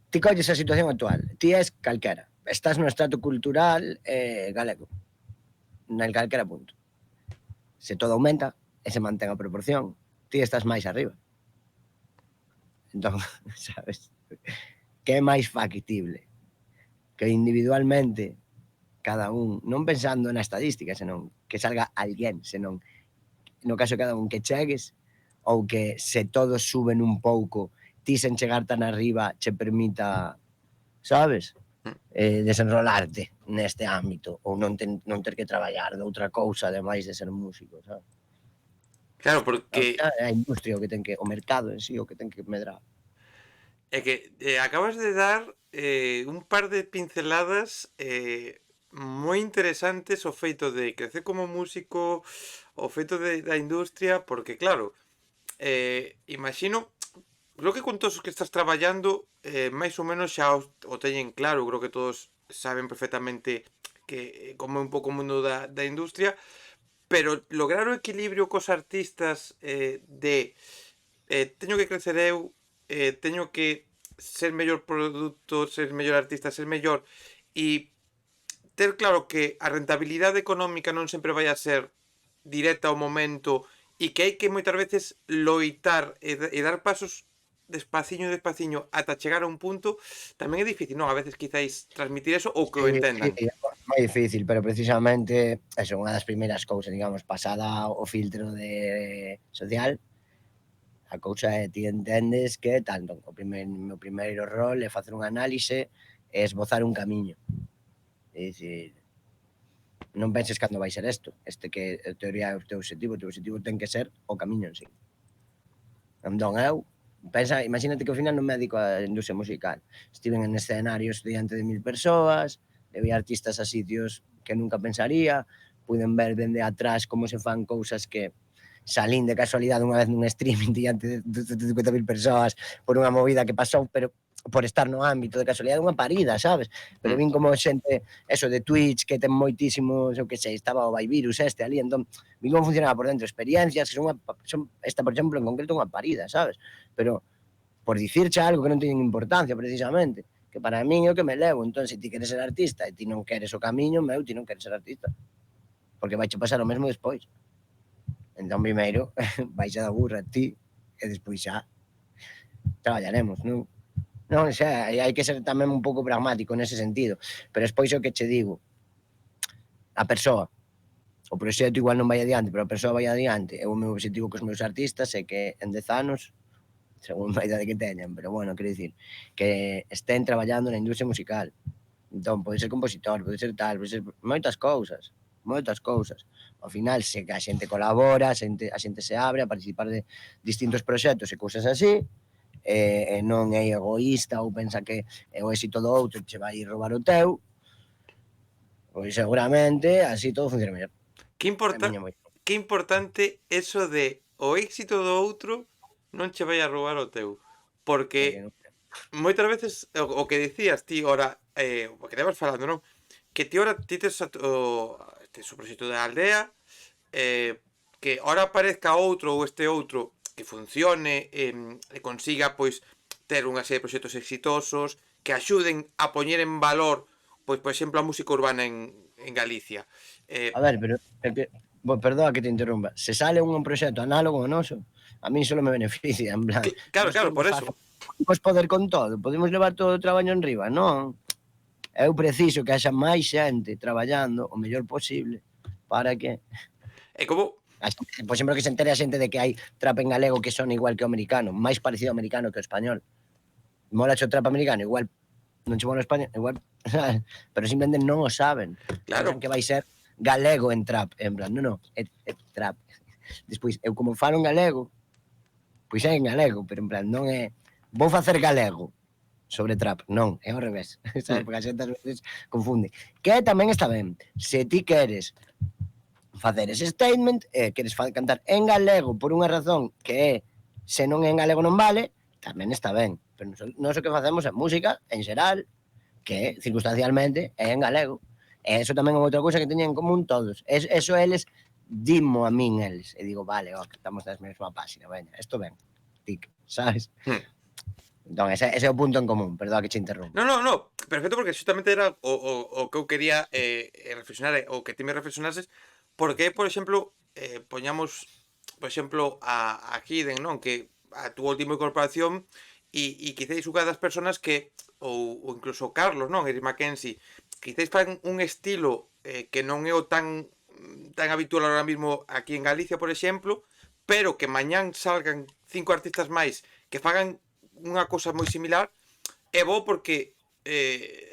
ti colles a situación actual, ti és calquera, estás no estrato cultural galego, nel calquera punto. Se todo aumenta e se mantén a proporción, ti estás máis arriba. Entón, sabes, que é máis factible que individualmente cada un, non pensando na estadística, senón que salga alguén, senón no caso de cada un que chegues ou que se todos suben un pouco, ti sen chegar tan arriba che permita, sabes, desenrolarte neste ámbito ou non ter que traballar de outra cousa ademais de ser músico, sabes? Claro, Ao porque final é a industria o que ten que, o mercado en sí o que ten que medrar. é que acabas de dar un par de pinceladas moi interesantes o feito de crecer como músico, o feito da industria, porque claro, imagino, creo que con todos os que estás traballando, máis ou menos xa o teñen claro, creo que todos saben perfectamente que como é un pouco o mundo da industria, pero lograr o equilibrio cos artistas de teño que crecer eu, teño que ser mellor produto, ser mellor artista, ser mellor e ter claro que a rentabilidade económica non sempre vai a ser directa ao momento e que hai que moitas veces loitar e dar pasos despaciño ata chegar a un punto, tamén é difícil, non? A veces quizáis transmitir eso ou que Sí, o sí, entendan. é moi difícil, pero precisamente eso, unha das primeiras cousas, digamos, pasada o filtro de social, a cousa é ti entendes que tanto meu primeiro rol é facer un análise e esbozar un camiño. É dicir, non penses cando vai ser isto, este que en teoría é o teu objetivo ten que ser o camiño en sí. Entón eu, imagínate que ao final non me dedico á industria musical. Estiven en escenarios diante de 1000 persoas, levei artistas a sitios que nunca pensaría, puden ver dende atrás como se fan cousas que salín de casualidade unha vez nun streaming diante de 50.000 persoas por unha movida que pasou, pero por estar no ámbito de casualidade unha parida, sabes? Pero Mm. vin como xente, eso de Twitch, que ten moitísimos, eu que sei, estaba o Virus este ali, entón, vin como funcionaba por dentro, experiencias, que son esta, por exemplo, en concreto unha parida, sabes? Pero por dicirche algo que non teñen importancia, precisamente, que para min é o que me levo, entón, se ti queres ser artista e ti non queres o camiño, meu, ti non queres ser artista, porque vaiche pasar o mesmo despois. Entón, primeiro, baixa da burra ti, e despois xa traballaremos, non? Non, xa, hai que ser tamén un pouco pragmático nese sentido, pero despois o que che digo, a persoa, o proxecto igual non vai adiante, pero a persoa vai adiante, é o meu objetivo cos meus artistas é que en 10 anos, según a idade que teñan, pero bueno, quero dicir, que estén traballando na industria musical. Entón, pode ser compositor, pode ser tal, pode ser moitas cousas, moitas cousas. Ao final, se a xente colabora, a xente se abre a participar de distintos proxectos e cousas así, e non é egoísta ou pensa que o éxito do outro che vai roubar o teu, pois seguramente así todo funciona mellor. Que É a importa miña moi. que importante eso de o éxito do outro non che vai a roubar o teu, porque É que non. moitas veces o que dicías ti ora, o que levas falando, non? Que ti ora ti tes tes o proxecto da aldea, que ora aparezca outro ou este outro que funcione, e consiga, pois, ter unha serie de proxectos exitosos que axuden a poñer en valor, pois, por exemplo, a música urbana en Galicia. A ver, pero é que, perdoa que te interrompa, se sale un proxecto análogo ao noso, a min solo me beneficia, en plan, Claro, nós claro, por queremos eso. podemos poder con todo, podemos levar todo o traballo enriba, non? Eu preciso que haxa máis xente traballando o mellor posible para que É como por exemplo, que se entere a xente de que hai trap en galego que son igual que o americano, máis parecido ao americano que ao español. Mola o trap americano, igual non che mola o español, igual, pero simplemente non o saben. Pensan claro, que vai ser galego en trap, en plan, non, é trap. Despois, eu como falo en galego, pois é en galego, pero en plan, non é vou facer galego sobre trap, non, é ao revés, sabes, porque a xente ás veces confunde. Que tamén está ben, se ti queres facer ese statement e queres cantar en galego por unha razón que é se non é en galego non vale, tamén está ben, pero non o que facemos é música en xeral que circunstancialmente é en galego. E eso tamén é outra cousa que teñen en común todos. Eso eles dimo a min eles. E digo, vale, que estamos na mesma página, veña, isto ben, tic, sabes? Entón, ese é o punto en común, perdoa que che interrompa. no, no, no, perfecto, porque xustamente era o que eu quería reflexionar, o que ti me reflexionases, porque, por exemplo, poñamos, por exemplo, a Hidden, non? Que a túa última incorporación e quizáis unha das persoas que, ou incluso Carlos, non? Eric Mackenzie, quizáis fan un estilo que non é o tan habitual ahora mismo aquí en Galicia, por exemplo, pero que mañán salgan 5 artistas máis que fagan unha cousa moi similar, é bo porque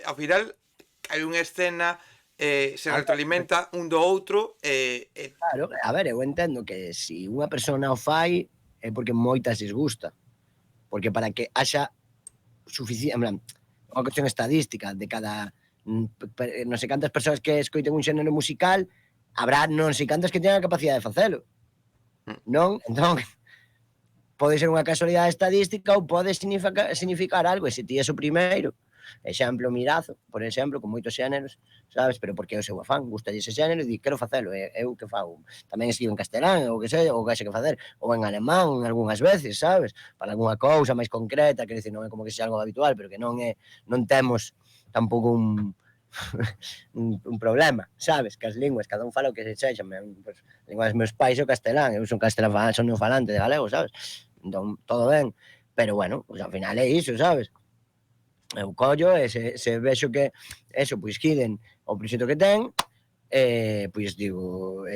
ao final hai unha escena, se A ver, retroalimenta un do outro claro, a ver, eu entendo que se unha persona o fai é porque moitas lles gusta. Porque para que haxa suficiente, en plan, unha cuestión estadística de cada non sei cantas persoas que escoiten un xénero musical, habrá non sei cantas que teñan a capacidade de facelo, non? Entón, pode ser unha casualidade estadística ou pode significar algo, e se ti és o primeiro, exemplo Mirazo, por exemplo, con moitos xéneros, sabes, pero porque é o seu afán, gusta ese xénero e di, quero facelo, e eu que fago, tamén escribo en castelán, ou que sei, ou que haxe que facer, ou en alemán, algunhas veces, sabes, para algunha cousa máis concreta, quero dicir, non é como que sexa algo habitual, pero que non temos tampouco un problema, sabes, que as linguas, cada un fala o que se sexa, pues, a lingua dos meus pais é o castelán, eu son castelán, son neofalante de galego, sabes, entón, todo ben, pero bueno, pues ao final é iso, sabes, eu collo e se vexo que eso, pois Hidden o proxecto que ten, pois digo,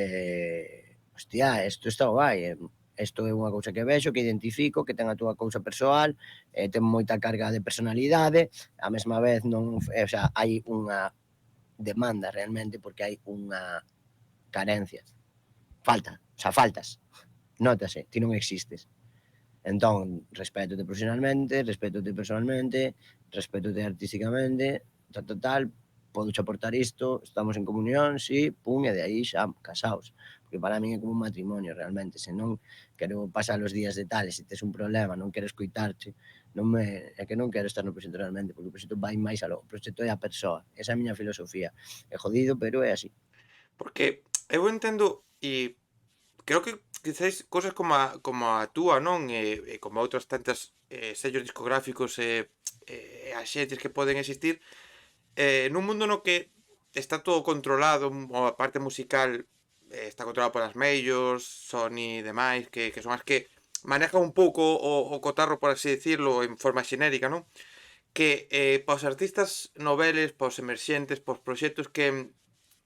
hostia, isto está guai, isto é unha cousa que vexo, que identifico, que ten a túa cousa persoal, ten moita carga de personalidade, a mesma vez non, o sea, hai unha demanda realmente porque hai unha carencia, faltas, nótase, ti non existes. Entón, respétote profesionalmente, respétote personalmente, respétote artísticamente, tal, podo aportar isto, estamos en comunión, sí, pum, e de aí xa, casaos. Porque para min é como un matrimonio, realmente. Se non quero pasar os días de tal, e se tes un problema, non quero escoitarche, é que non quero estar no proxecto realmente, porque o proxecto vai máis aló. O proxecto é a persoa, esa é a miña filosofía. É jodido, pero é así. porque eu entendo e creo que quizáis cosas como a túa, non? E como outras tantas sellos discográficos e axentes que poden existir, nun mundo no que está todo controlado, a parte musical está controlada polas majors, Sony e demais, que son as que manejan un pouco o cotarro, por así decirlo, en forma xenérica, non? Que para os artistas noveles, para os emerxentes, para os proxectos que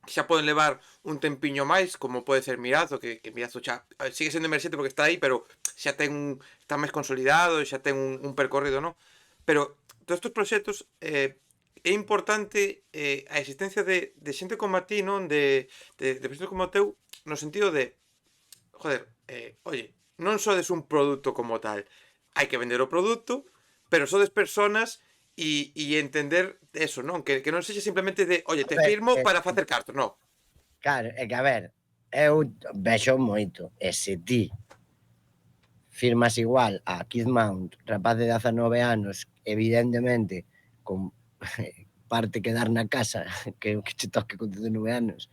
xa poden levar un tempiño máis, como pode ser Mirazo, que Mirazo xa sigue sendo emerxente porque está aí, pero xa está máis consolidado, xa ten un percorrido, non? Pero todos estes proxectos é importante a existencia de xente como a ti, non? De proxectos como o teu, no sentido de, joder, oye, non sodes un produto como tal, hai que vender o produto, pero sodes personas e entender eso, non? Que non sexa simplemente de, oye, A te ver, firmo para facer cartos, non. claro, é que a ver, eu vexo moito, e se ti firmas igual a Keith Mount, rapaz de 19 anos, evidentemente, con parte que dar na casa, que che toque con 19 anos,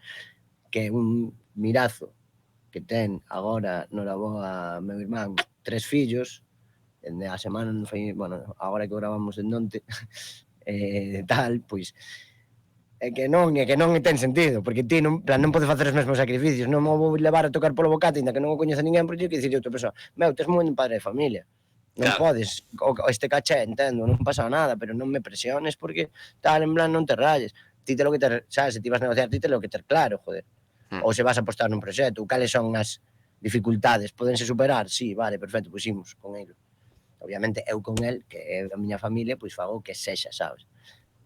que un mirazo que ten agora no laboa meu irmán 3 fillos, dende a semana non foi, bueno, agora que gravamos en onte, tal, pois é que non ten sentido, porque ti non, plan, non podes facer os mesmos sacrificios, non mo vou levar a tocar polo bocate, ainda que non o coñece ninguén, porque que dicir outra persoa, meu, tes moi un padre de familia, non Claro, podes, este caché, entendo, non pasa nada, pero non me presiones porque tal, en plan, non te rayes, ti te lo que ter, sabes, se ti vas a negociar, ti te lo que ter claro, joder, mm, ou se vas a apostar nun proxecto, cales son as dificultades, podense superar, sí, vale, perfecto, pois imos con ele. Obviamente eu con el, que é a miña familia, pois fago o que sexa, sabes,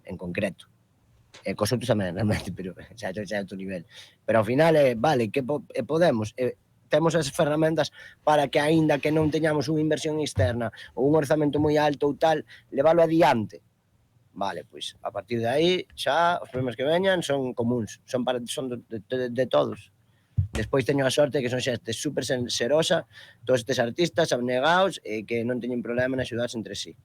en concreto. Cos outros tamén, realmente, pero xa é outro nivel. Pero ao final, vale, que podemos, temos as ferramentas para que aínda que non teñamos unha inversión externa ou un orzamento moi alto ou tal, levalo adiante. Vale, pois a partir de aí xa os problemas que veñan son comuns, son de todos. Despois teño a sorte que son xente super xerosa, todos estes artistas abnegados e que non teñen problema en axudarse entre sí.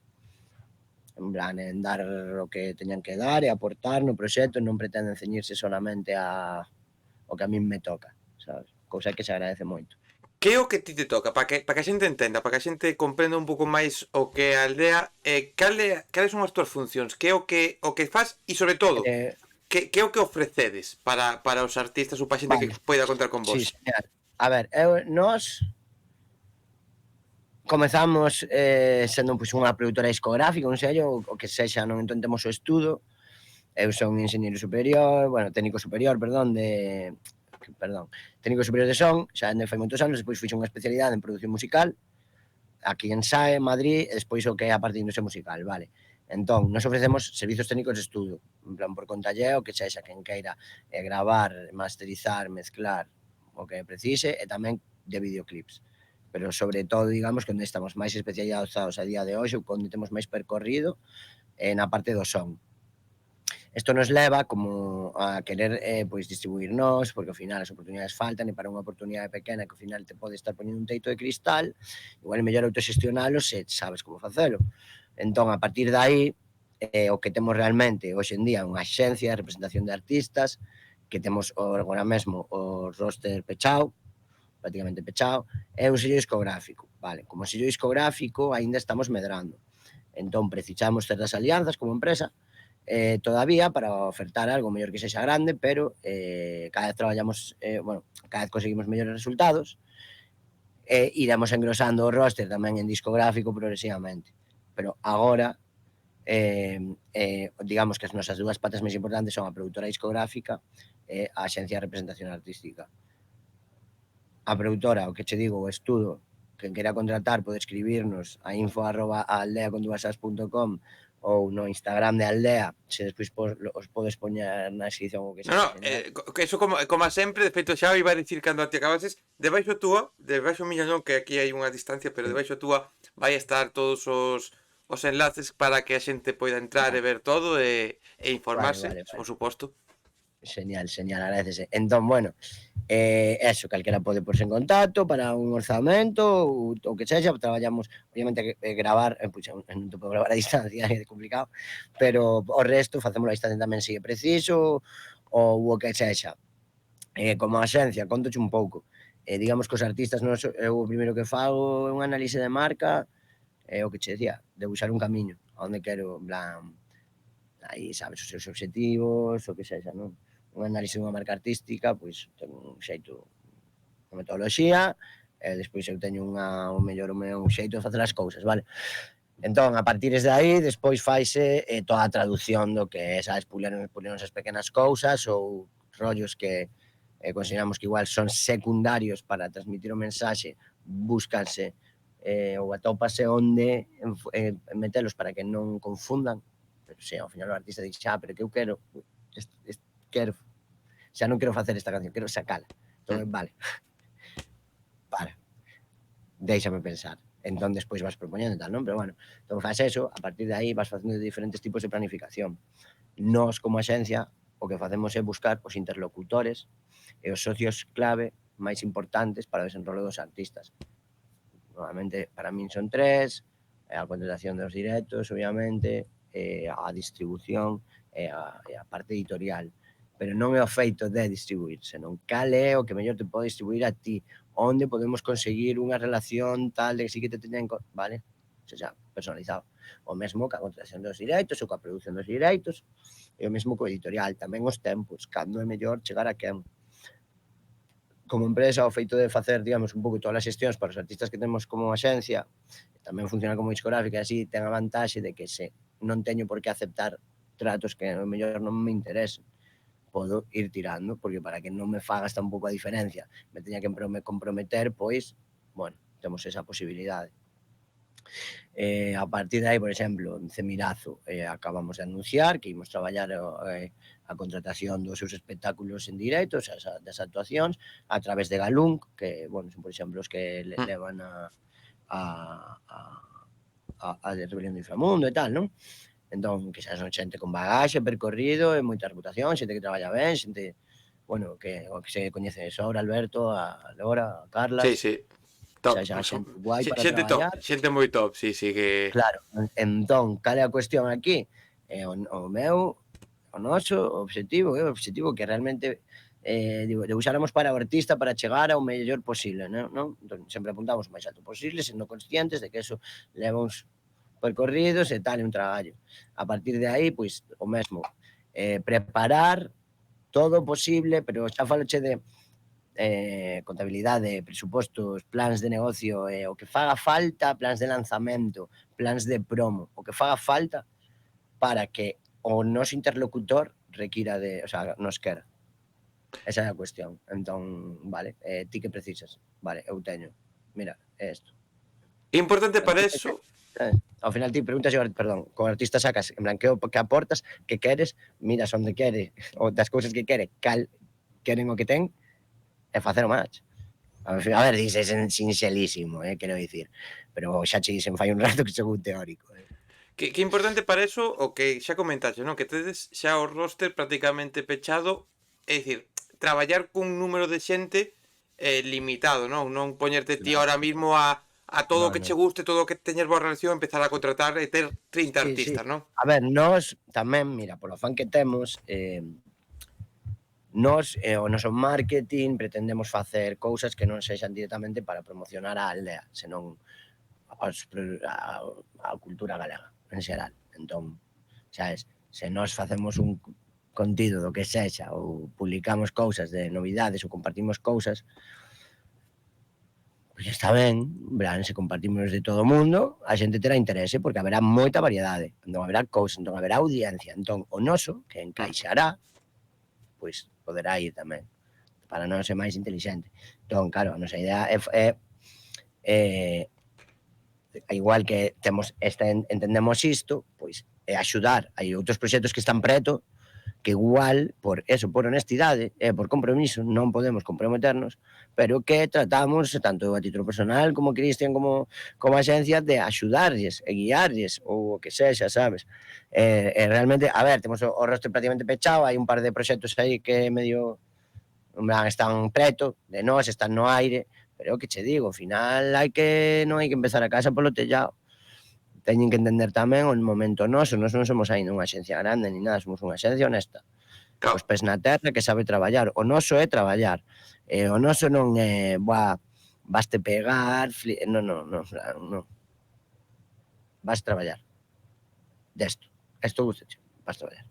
En plan, en dar o que teñan que dar e aportar no proxecto, non pretenden ceñirse solamente a o que a min me toca, sabes? Cousa que se agradece moito. que é o que ti te toca? Para que a xente entenda, para que a xente comprenda un pouco máis o que é a aldea, cales son as túas funcións? Que é o que fas e, sobre todo, Eh, que é o que ofrecedes para os artistas ou para a xente que vale, poida contar con sí, vos? señal. A ver, nós comezamos sendo pois, unha produtora discográfica, un sello, o que sexa, non entón temos o estudo. Eu son enxeñeiro superior, bueno, técnico superior, perdón, técnico superior de son, xa andei fai moitos anos, despois fixo unha especialidade en produción musical, aquí en SAE, en Madrid, e despois o que é a parte de industria musical, vale. Entón, nos ofrecemos servizos técnicos de estudo, en plan por conta lle, o que sexa, quen queira gravar, masterizar, mezclar, o que precise, e tamén de videoclips. Pero sobre todo, digamos, que onde estamos máis especializados a día de hoxe, ou onde temos máis percorrido, na parte do son. Isto nos leva como a querer pois distribuirnos, porque ao final as oportunidades faltan e para unha oportunidade pequena que ao final te pode estar poñendo un teito de cristal, igual é mellor autoxestionalo se sabes como facelo. Entón, a partir de aí, o que temos realmente hoxe en día unha axencia de representación de artistas, que temos agora mesmo o roster pechado, prácticamente pechado, é un sello discográfico, vale, como sello discográfico aínda estamos medrando, entón precisamos certas alianzas como empresa, todavía para ofertar algo mellor que sexa grande, pero cada vez traballamos, bueno, cada vez conseguimos mellores resultados, e iremos engrosando o roster tamén en discográfico progresivamente, pero agora digamos que as nosas dúas patas máis importantes son a produtora discográfica e a axencia de representación artística. A produtora, o que che digo, o estudo, quen queira contratar pode escribirnos a info@aldeaconduvasas.com ou no Instagram de Aldea, se despois os podes poñer na descripción o que No, no, sexa, xeñal. que eso como a sempre, de feito xa o iba a dicir cando te acabases, debaixo túa, debaixo miña non, que aquí hai unha distancia, pero debaixo túa vai estar todos os enlaces para que a xente poida entrar e ver todo e Vale, informarse, vale, por vale. suposto. Xeñal, xeñal, agradecese. Entón, bueno, eso, calquera pode porse en contacto para un orzamento ou o que sexa, traballamos, obviamente, gravar, puxa, non te podo gravar a distancia, é complicado, pero o resto facémolo a distancia tamén se é preciso, ou o que sexa. Como axencia, contoche un pouco. Digamos que os artistas, eu o primeiro que fago é un análise de marca, o que che decía, debuxar un camiño, a onde quero, en plan, aí sabes os seus obxectivos, o que sexa, non? Un análise dunha marca artística, pois ten un xeito, unha metodoloxía, e despois eu teño o meu xeito de facer as cousas, vale? Entón, a partir de aí, despois faise toda a traducción do que é, sabes, pulir esas pequenas cousas ou rollos que consideramos que igual son secundarios para transmitir o mensaxe, búscanse ou atópase onde metelos para que non confundan, pero se ao final o artista dixe, pero que eu quero, quero, xa non quero facer esta canción, quero sacala. Mm. Entón, vale, para, déixame pensar. entón despois vas propoñendo e tal, non? Pero bueno, entón faz eso, a partir de aí vas facendo diferentes tipos de planificación. Nós, como axencia, o que facemos é buscar os interlocutores e os socios clave máis importantes para o desenrolo dos artistas. Normalmente, para min son tres, a contratación dos directos, obviamente, a distribución e a parte editorial. Pero non é o feito de distribuir, senón cal é o que mellor te pode distribuir a ti, onde podemos conseguir unha relación tal de que sí que te teñen, vale? O sea, personalizado. O mesmo ca contratación dos directos ou ca produción dos directos, e o mesmo co editorial, tamén os tempos, cando é mellor chegar a quen. Como empresa, o feito de facer, digamos, un pouco todas as xestións para os artistas que temos como axencia, tamén funciona como discográfica, así ten a vantaxe de que se non teño por que aceptar tratos que ao mellor non me interesen, podo ir tirando, porque para que non me fagas tampouco a diferencia, me teña que comprometer, pois, bueno, temos esa posibilidade. A partir de aí, por exemplo, en Cemirazo acabamos de anunciar que imos traballar a contratación dos seus espectáculos en directo, das actuacións, a través de Galung, que, bueno, son, por exemplo, os que levan a Rebelión do Inframundo e tal, non? Entón, que xa son xente con bagaxe, percorrido, e moita reputación, xente que traballa ben, xente, bueno, que se coñece de sobra, Alberto, a Lora, a Carlas, Sí. Top. xa xente guai para traballar. Xente moi top, sí, que... Claro, entón, cal é a cuestión aquí? O meu, o noso obxectivo, o obxectivo que realmente debuxáramos para o artista para chegar ao mellor posible, non? Entón, sempre apuntamos o máis alto posible, sendo conscientes de que eso leva uns percorridos e tal, e un traballo. A partir de aí, pois, o mesmo, preparar todo o posible, pero xa faloche de contabilidade, presupostos, plans de negocio, o que faga falta, plans de lanzamento, plans de promo, o que faga falta para que o noso interlocutor requira de, o sea, nos quera. Esa é a cuestión. Entón, vale, ti que precisas? Vale, eu teño. Mira, é isto. Importante para eso... Ao final ti preguntas, perdón, con artista sacas, en plan, que aportas, que queres, miras onde quere, ou das cousas que quere, cal queren o que ten, e facer o match. A ver, dices sinxelísimo, quero dicir, pero xa che dicen fai un rato que según teórico. Que importante para eso o que xa comentaste, non? Que tedes xa o roster prácticamente pechado, é dicir, traballar cun número de xente limitado, non? Non poñerte ti ahora mismo a todo o que che guste, todo o que teñes boa relación, empezar a contratar e ter 30 artistas, non? A ver, nós tamén, mira, polo afán que temos, nós, o noso marketing, pretendemos facer cousas que non sexan directamente para promocionar a aldea, senón a cultura galega, en xeral. Entón, sabes, se nós facemos un contido do que sexa, ou publicamos cousas de novidades, ou compartimos cousas, pois está ben, verán, se compartimos de todo o mundo, a xente terá interese, porque haberá moita variedade, entón haberá cousas, entón haberá audiencia, entón o noso, que encaixará, pois poderá ir tamén, para non ser máis intelixente. Entón, claro, a nosa idea é igual que entendemos isto, pois é axudar. Hai outros proxectos que están preto, que igual, por honestidade e por compromiso, non podemos comprometernos, pero que tratamos, tanto a título personal como Cristian, como axencia, de axudarlles e guiarlles, ou o que sexa, sabes? Realmente, a ver, temos o roster prácticamente pechado, hai un par de proxectos aí que medio están preto de nós, están no aire, pero o que che digo, ao final non hai que empezar a casa polo tellado. Teñen que entender tamén o momento noso, nós non somos aí unha axencia grande ni nada, somos unha axencia honesta, os pés na terra, que sabe traballar. O noso é traballar, o noso non é vaste pegar, non, vas traballar desto, gustache, vas traballar.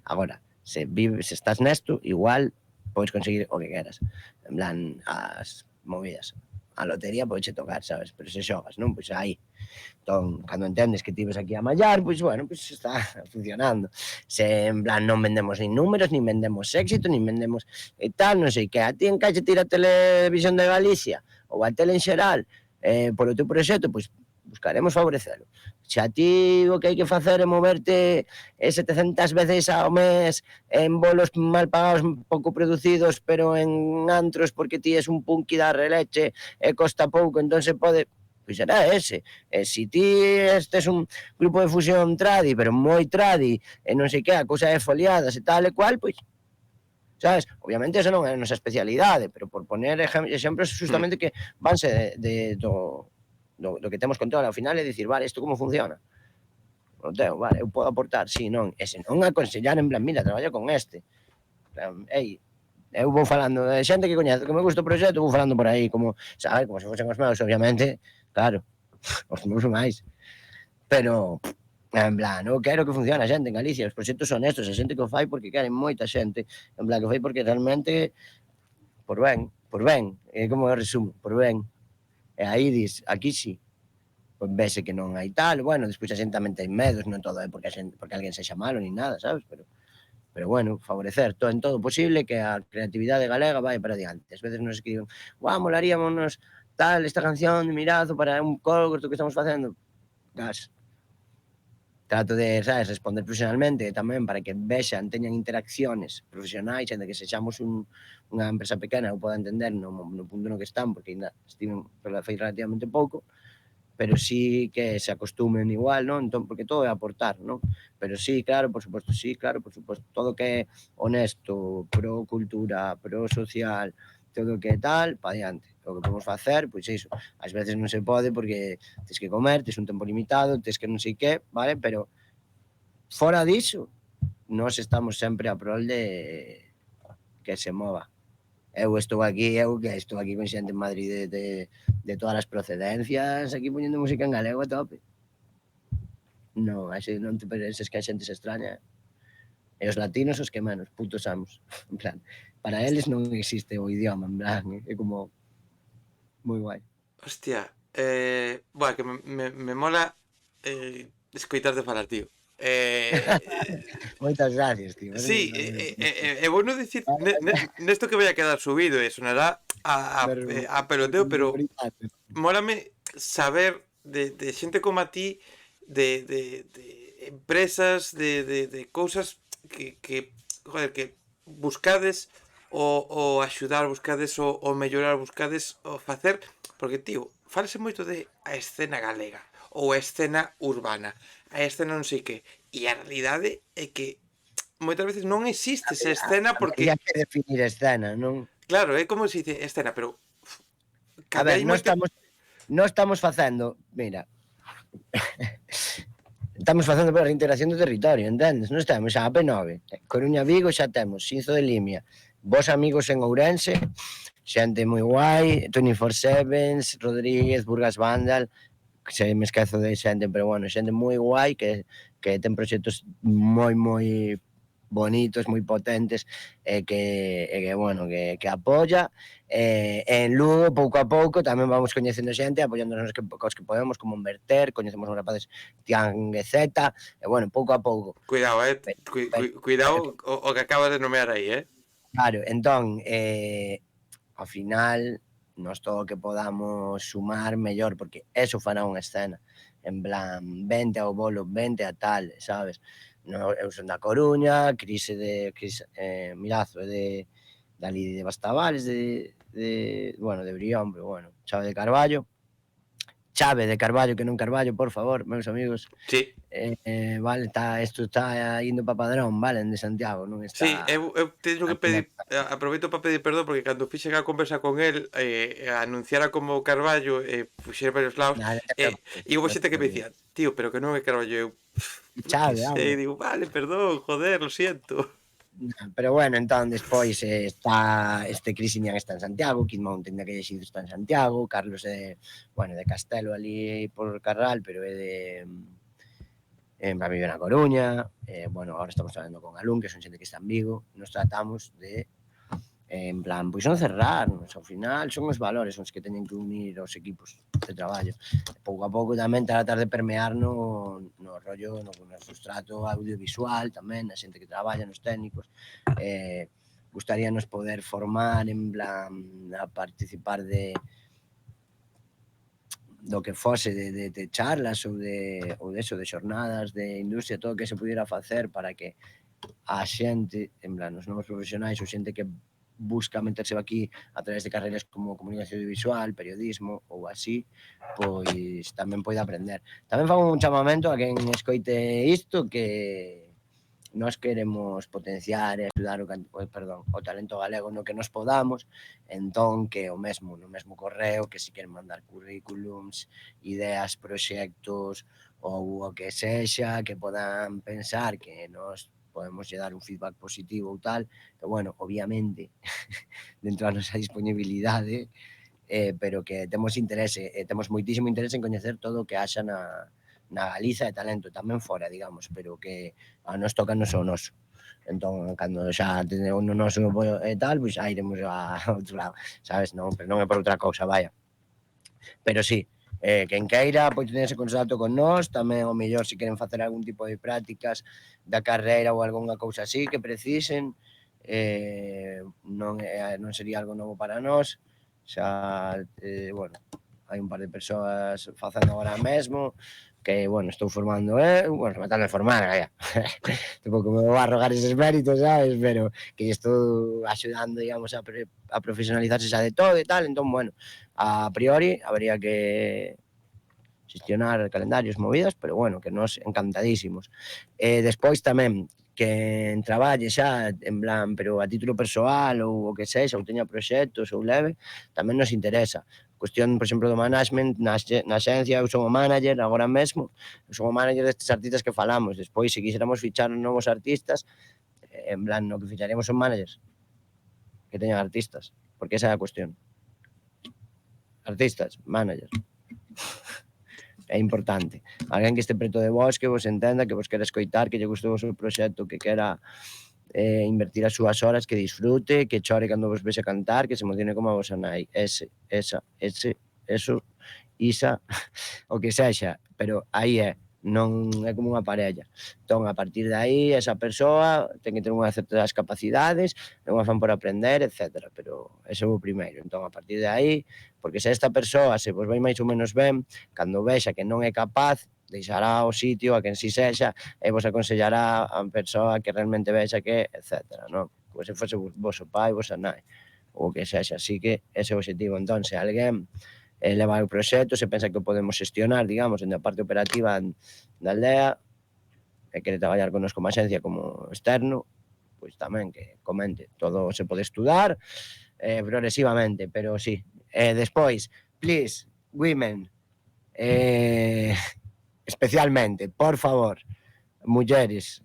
Agora, se estás nesto, igual podes conseguir o que queras, en plan, as movidas, a lotería podes tocar, sabes, pero se xogas, non? Pois aí. Entón, cando entendes que ti ves aquí a mallar, pois, bueno, pois está funcionando. Se, en plan, non vendemos nin números, nin vendemos éxito, nin vendemos e tal, non sei que. A ti encaixa ir a Televisión de Galicia ou a tele en xeral polo teu proxecto, pois buscaremos favorecelo. Se a ti o que hai que facer é moverte 700 veces ao mes en bolos mal pagados, pouco producidos, pero en antros porque ti és un punky da releche e costa pouco, entón se pode... pois era ese. E se ti estes un grupo de fusión tradi, pero moi tradi, e non sei que, a cousa é foliadas e tal e cual, pois, sabes? Obviamente esa non é a nosa especialidade, pero por poner exemplos Mm. justamente que vanse do que temos control ao final é dicir, vale, isto como funciona? O teu, vale, eu podo aportar, si, non, e se non aconsellar en plan, mira, traballa con este, en plan, ei, eu vou falando de xente que coñezo, que me gusta o proxecto, vou falando por aí, como, sabes, como se fosen os meus, obviamente, claro, os meus son máis, pero, en plan, eu quero que funcione a xente en Galicia, os proxectos son estos, a xente que o fai porque queren moita xente, en plan, que o fai porque realmente, por ben, é como eu resumo, por ben, e aí dis, aquí sí, pois vese que non hai tal, bueno, despois a xente tamén ten medos, non todo é porque alguén sexa malo ni nada, sabes, pero bueno, favorecer todo en todo posible que a creatividade galega vai para diante. Ás veces nos escriben, guau, molaríamonos tal, esta canción de Mirazo para un corto que estamos facendo. Gas. Trato de, sabes, responder profesionalmente tamén para que vexan, teñan interacciones profesionais, ainda que sexamos unha empresa pequena, eu poda entender no punto no que están, porque ainda estiven fai relativamente pouco, pero sí que se acostumen igual, non? Entón, porque todo é aportar, non? Pero sí, claro, por suposto, sí, claro, por suposto, todo que é honesto, pro cultura, pro social, todo que é tal, pa diante. O que podemos facer, pois iso, ás veces non se pode porque tes que comer, tes un tempo limitado, tes que non sei que, vale? Pero fora diso, nós estamos sempre a prol de que se mova. Eu que estou aquí con xente en Madrid de todas as procedencias, aquí poñendo música en galego a tope. Non, así non te penses que a xente se extraña. E os latinos os que menos, putos amos. En plan, para eles non existe o idioma, en plan, é como moi guai. Hostia, buah, que me mola escoitarte falar, tío. Moitas gracias, tío. Sí, é bueno dicir nesto que vai a quedar subido e sonará a peloteo, pero mólame saber de xente como a ti, de empresas, de cousas que, joder, que buscades o axudar, buscades o mellorar, buscades o facer, porque, tío, falase moito de a escena galega ou a escena urbana, a escena non sei que, e a realidade é que moitas veces non existe esa escena porque, Habería que definir escena, non? claro, é como se dice escena, pero A cando ver, hai moita... non estamos facendo, mira, estamos facendo para a reintegración do territorio, entendes? Nós temos a AP9, Coruña Vigo xa temos, Xinzo de Limia, vos amigos en Ourense, xente moi guai, 24/7, Rodríguez, Burgas Vandal, se me esquezo de xente, pero bueno, xente moi guai que ten proxectos moi bonitos, moi potentes que bueno, que apoia en Lugo pouco a pouco tamén vamos coñecendo xente apoiándonos cos que podemos como Verter, coñecemos os rapazes Tian e Zeta e bueno, pouco a pouco Cuidado, pero, cuidado o que acabas de nomear aí, claro, entón ao final nos todo o que podamos sumar mellor, porque eso fará unha escena en plan, vente ao bolo, vente a tal, sabes? No, eu son da Coruña, Cris Mirazo é de ali de Bastavales, bueno, de Brión, pero bueno, Chave de Carballo, que non Carballo, por favor, meus amigos. Sí, Vale, isto está indo para Padrón, vale, de Santiago, non sí, está eu teño que aquí na... pedir, aproveito para pedir perdón porque cando fixen a conversa con el, anunciara como Carballo, puxera varios lados, Nada, non te preocupes, e houbo non te xente que me preocupes. dicía, tío, pero que non é Carballo, eu, non que Chave, sei, home. digo, vale, perdón, joder, lo siento. Pero bueno, entón despois está este Crisinian está en Santiago, Kid Mountain de aquella xido está en Santiago, Carlos bueno, de Castelo ali por Carral, pero é de va viver na Coruña, bueno, agora estamos traballando con Alún, que son xente que está en Vigo, nos tratamos de en plan, pois non cerrarnos, ao final son os valores os que teñen que unir os equipos de traballo. Pouco a pouco tamén tratar de permear no rollo, no sustrato audiovisual tamén, a xente que traballa, nos técnicos. Gustaríanos poder formar en plan a participar do que fose de charlas ou de eso, de xornadas de industria, todo o que se pudiera facer para que a xente, en plan, os novos profesionais ou xente que busca meterse aquí a través de carreiras como comunicación audiovisual, periodismo ou así, pois tamén pode aprender. Tamén fago un chamamento a quen escoite isto que nós queremos potenciar e axudar o talento galego no que nos podamos, entón que o mesmo, no mesmo correo, que se queren mandar currículums, ideas, proxectos ou o que sexa, que podan pensar que nós podemos lle dar un feedback positivo ou tal, que bueno, obviamente, dentro da nosa disponibilidade, pero que temos interese, temos moitísimo interese en coñecer todo o que haxa na Galiza de talento, tamén fora, digamos, pero que a nos toca o noso. Entón, cando xa tenemos no noso e tal, pois xa iremos a outro lado, sabes? Non, pero non é por outra cousa, vaya. Pero sí, quen queira, pois tenerse contacto con nós, tamén ao mellor se queren facer algún tipo de prácticas da carreira ou algunha cousa así que precisen, non sería algo novo para nós, xa, bueno, hai un par de persoas facendo agora mesmo, que, bueno, estou formando, bueno, rematando de formar, vaya, tampouco me vou a arrogar eses méritos, sabes, pero que estou axudando, digamos, a profesionalizarse xa de todo e tal, entón, bueno, a priori habría que xestionar calendarios, movidas, pero bueno, que nos encantadísimos. Despois tamén, que traballe xa en plan, pero a título persoal ou o que sexa, ou teña proxectos ou leve, tamén nos interesa. Cuestión, por exemplo, do management, na axencia eu son o manager agora mesmo, eu son o manager destes artistas que falamos. Despois, se quixéramos fichar novos artistas, en plan, no que ficharemos son managers que teñan artistas, porque esa é a cuestión. Artistas, managers. É importante. Alguén que este preto de vos, que vos entenda, que vos quera escoitar, que lle guste o vosso proxecto, que quera invertir as súas horas, que disfrute, que chore cando vos vexe cantar, que se emocione como a vosa nai. Eso, isa, o que sexa, pero aí é, non é como unha parella. Entón, a partir de aí, esa persoa ten que ter unha certas capacidades, un afán por aprender, etc. Pero ese é o primeiro. Entón, a partir de aí, porque se esta persoa se vos vai máis ou menos ben, cando vexa que non é capaz, deixará o sitio a quen si sexa e vos aconsellará a persoa que realmente vexa que, etc. Non? Como se fose vosso pai, vosa nai, ou que sexa. Así que ese é o objetivo. Entón, se alguén leva o proxecto, se pensa que o podemos xestionar, digamos, en a parte operativa da aldea, e quere traballar con nos como axencia como externo, pois tamén que comente. Todo se pode estudar progresivamente, pero sí. Despois, please, women, especialmente, por favor, mulleres,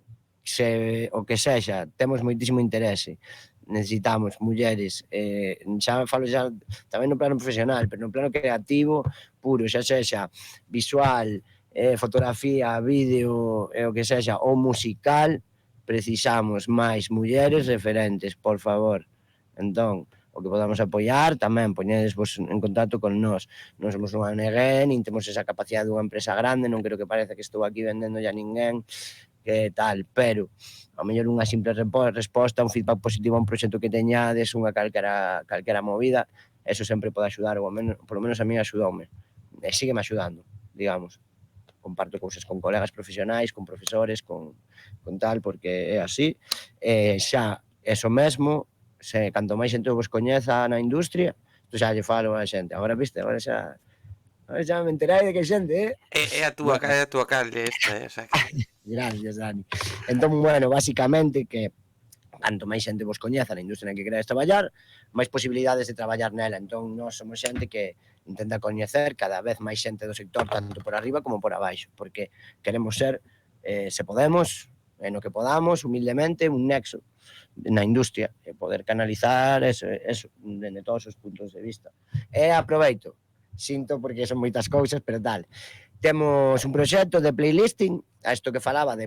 o que sexa, temos moitísimo interese, necesitamos mulleres, xa falo xa tamén no plano profesional, pero no plano creativo puro, xa sexa visual, fotografía, vídeo, o que sexa, ou musical, precisamos máis mulleres referentes, por favor. Entón, o que podamos apoiar, tamén poñedesvos en contacto con nós. Non somos unha ONG, nin temos esa capacidade dunha empresa grande, non creo que parece que estou aquí vendendo a ninguén, que tal, pero ao mellor unha simple resposta, un feedback positivo a un proxecto que teñades, unha calquera movida, eso sempre pode axudar, ou por lo menos a mí axudoume, e sígueme axudando, digamos. Comparto cousas con colegas profesionais, con profesores, con tal, porque é así. Xa, eso mesmo, se canto máis xente vos coñeza na industria, isto xa lle falo a xente. Agora, viste, agora xa me enterai de que xente, É a túa calle esta, o sea que... Gracias, Dani. Entón, bueno, basicamente que canto máis xente vos coñeza na industria na que queredes traballar, máis posibilidades de traballar nela. Entón, nós somos xente que intenta coñecer cada vez máis xente do sector, tanto por arriba como por abaixo, porque queremos ser, se podemos, no que podamos, humildemente, un nexo na industria, e poder canalizar eso, dende todos os puntos de vista. E aproveito, sinto porque son moitas cousas, pero tal, temos un proxecto de playlisting, a isto que falaba de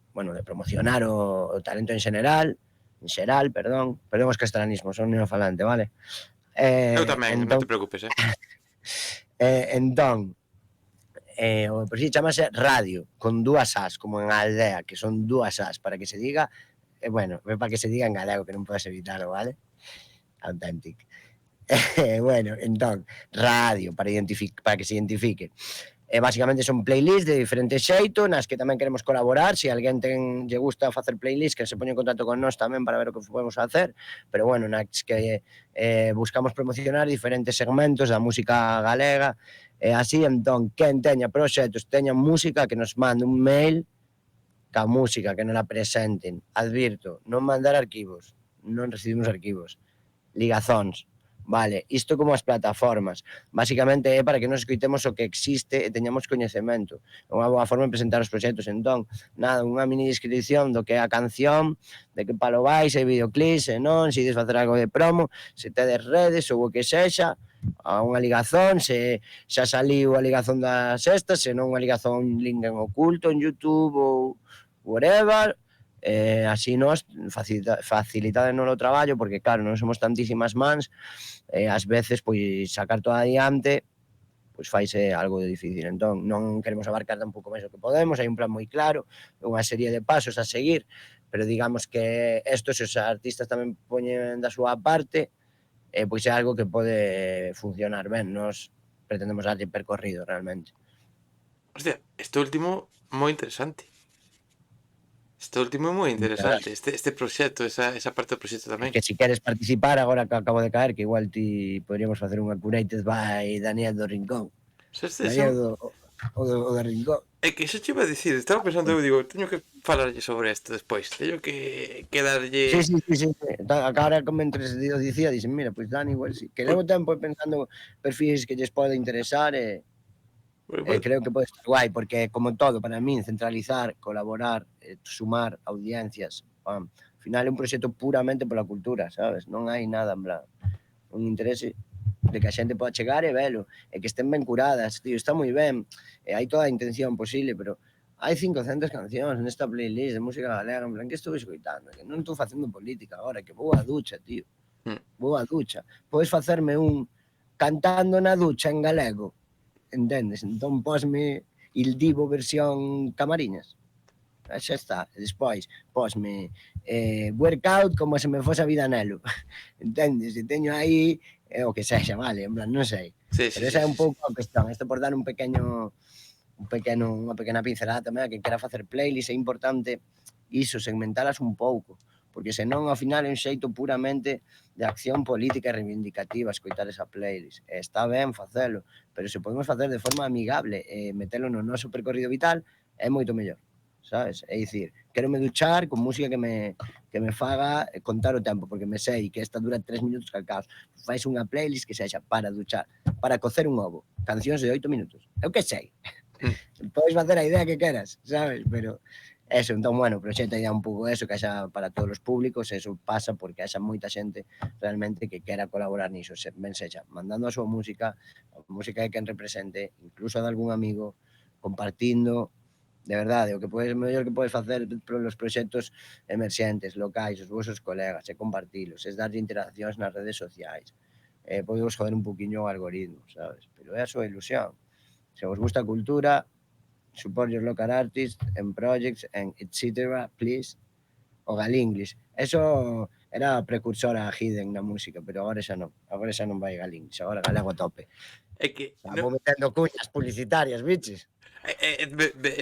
bueno, de promocionar o talento en xeral, perdón os castellanismos, son neofalante, vale? Eu tamén, non Entón, te preocupes, entón, o proxecto chamase Radio, con dúas as, como en aldea, que son dúas as, para que se diga, bueno, para que se diga en galego, que non podes evitarlo, vale? Authentic. Bueno, entón, radio, para que se identifique. Basicamente son playlists de diferente xeito, nas que tamén queremos colaborar, se alguén lle gusta facer playlist, que se poña en contacto con nós tamén para ver o que podemos facer, pero bueno, nas que buscamos promocionar diferentes segmentos da música galega, e así, entón, quen teña proxectos, teña música, que nos mande un mail ca música, que nos la presenten. Advirto, non mandar arquivos, non recibimos arquivos, ligazóns. Vale, isto como as plataformas. Básicamente é para que nos escoitemos o que existe e teñamos coñecemento. É unha boa forma de presentar os proxectos. Entón, nada, unha mini descripción do que é a canción, de que palo vai, se hai videoclips, se non, se ides facer algo de promo, se tedes redes ou o que sexa, a unha ligazón, se xa saliu a ligazón da sexta, se non unha ligazón, un link en oculto en YouTube ou whatever. Así nos facilitade o traballo, porque claro, non somos tantísimas mans, ás veces pois sacar todo adiante pois faise algo de difícil. Entón non queremos abarcar tampouco máis o que podemos, hai un plan moi claro, unha serie de pasos a seguir, pero digamos que isto, se os artistas tamén poñen da súa parte, pois é algo que pode funcionar ben. Nos pretendemos darlle percorrido realmente. Hostia, este último moi interesante. Este último é moi interesante, este proxecto, esa parte do proxecto tamén. Que se queres participar, agora que acabo de caer, que igual ti poderíamos facer unha Curated by Daniel do Rincón. Daniel o do Rincón. É que xa che iba a dicir, estaba pensando, eu digo, teño que falarlle sobre isto despois, teño que darlle... Sí. Agora, como entre o dicía, dixen, mira, pois Dani, igual sí. Que levo tempo pensando perfis que lles pode interesar e creo que pode estar guai, porque como todo, para min, centralizar, colaborar, sumar audiencias, ao final é un proxecto puramente pola cultura, sabes? Non hai nada, en plan, un interese de que a xente poda chegar e velo, e que estén ben curadas, tío, está moi ben, e hai toda a intención posible, pero hai 500 cancións nesta playlist de música galega, en plan, que estou escoitando? Que non estou facendo política agora, que vou á ducha, tío, vou á ducha. Podes facerme un cantando na ducha en galego, entendes? Entón posme Il Divo versión Camariñas. Xa está. E despois posme workout como se me fose a vida nelo. Entendes? E teño aí o que sexa, vale, en plan, non sei. Pero esa é un pouco a cuestión. Isto por dar unha pequena pincelada tamén a que quera facer playlist. É importante iso, segmentalas un pouco, porque senón ao final é un xeito puramente de acción política e reivindicativa escoitar esa playlist. Está ben facelo, pero se podemos facer de forma amigable e metelo no noso percorrido vital, é moito mellor, sabes? É dicir, quero me duchar con música que me faga contar o tempo, porque me sei que esta dura 3 minutos calcaos. Fais unha playlist que sexa para duchar, para cocer un ovo, cancións de 8 minutos. Eu que sei. Podes facer a idea que queras, sabes? Pero eso, entón, bueno, o proxecto é un pouco eso, que haxa para todos os públicos, eso pasa porque haxa moita xente realmente que quera colaborar niso, ben sexa mandando a súa música, a música de quen represente, incluso de algún amigo, compartindo, de verdade, o mellor que podes facer polos proxectos emerxentes, locais, os vosos colegas, é compartilos, é darlle interaccións nas redes sociais, podemos joder un poquinho o algoritmo, sabes? Pero é a súa ilusión. Se vos gusta a cultura, support your local artists and projects and etc. Please. O Galinglish. Eso era a precursora a Hidden na música, pero agora xa non vai Galinglish, agora galego a tope. É que... Vou metendo cuñas publicitarias, biches.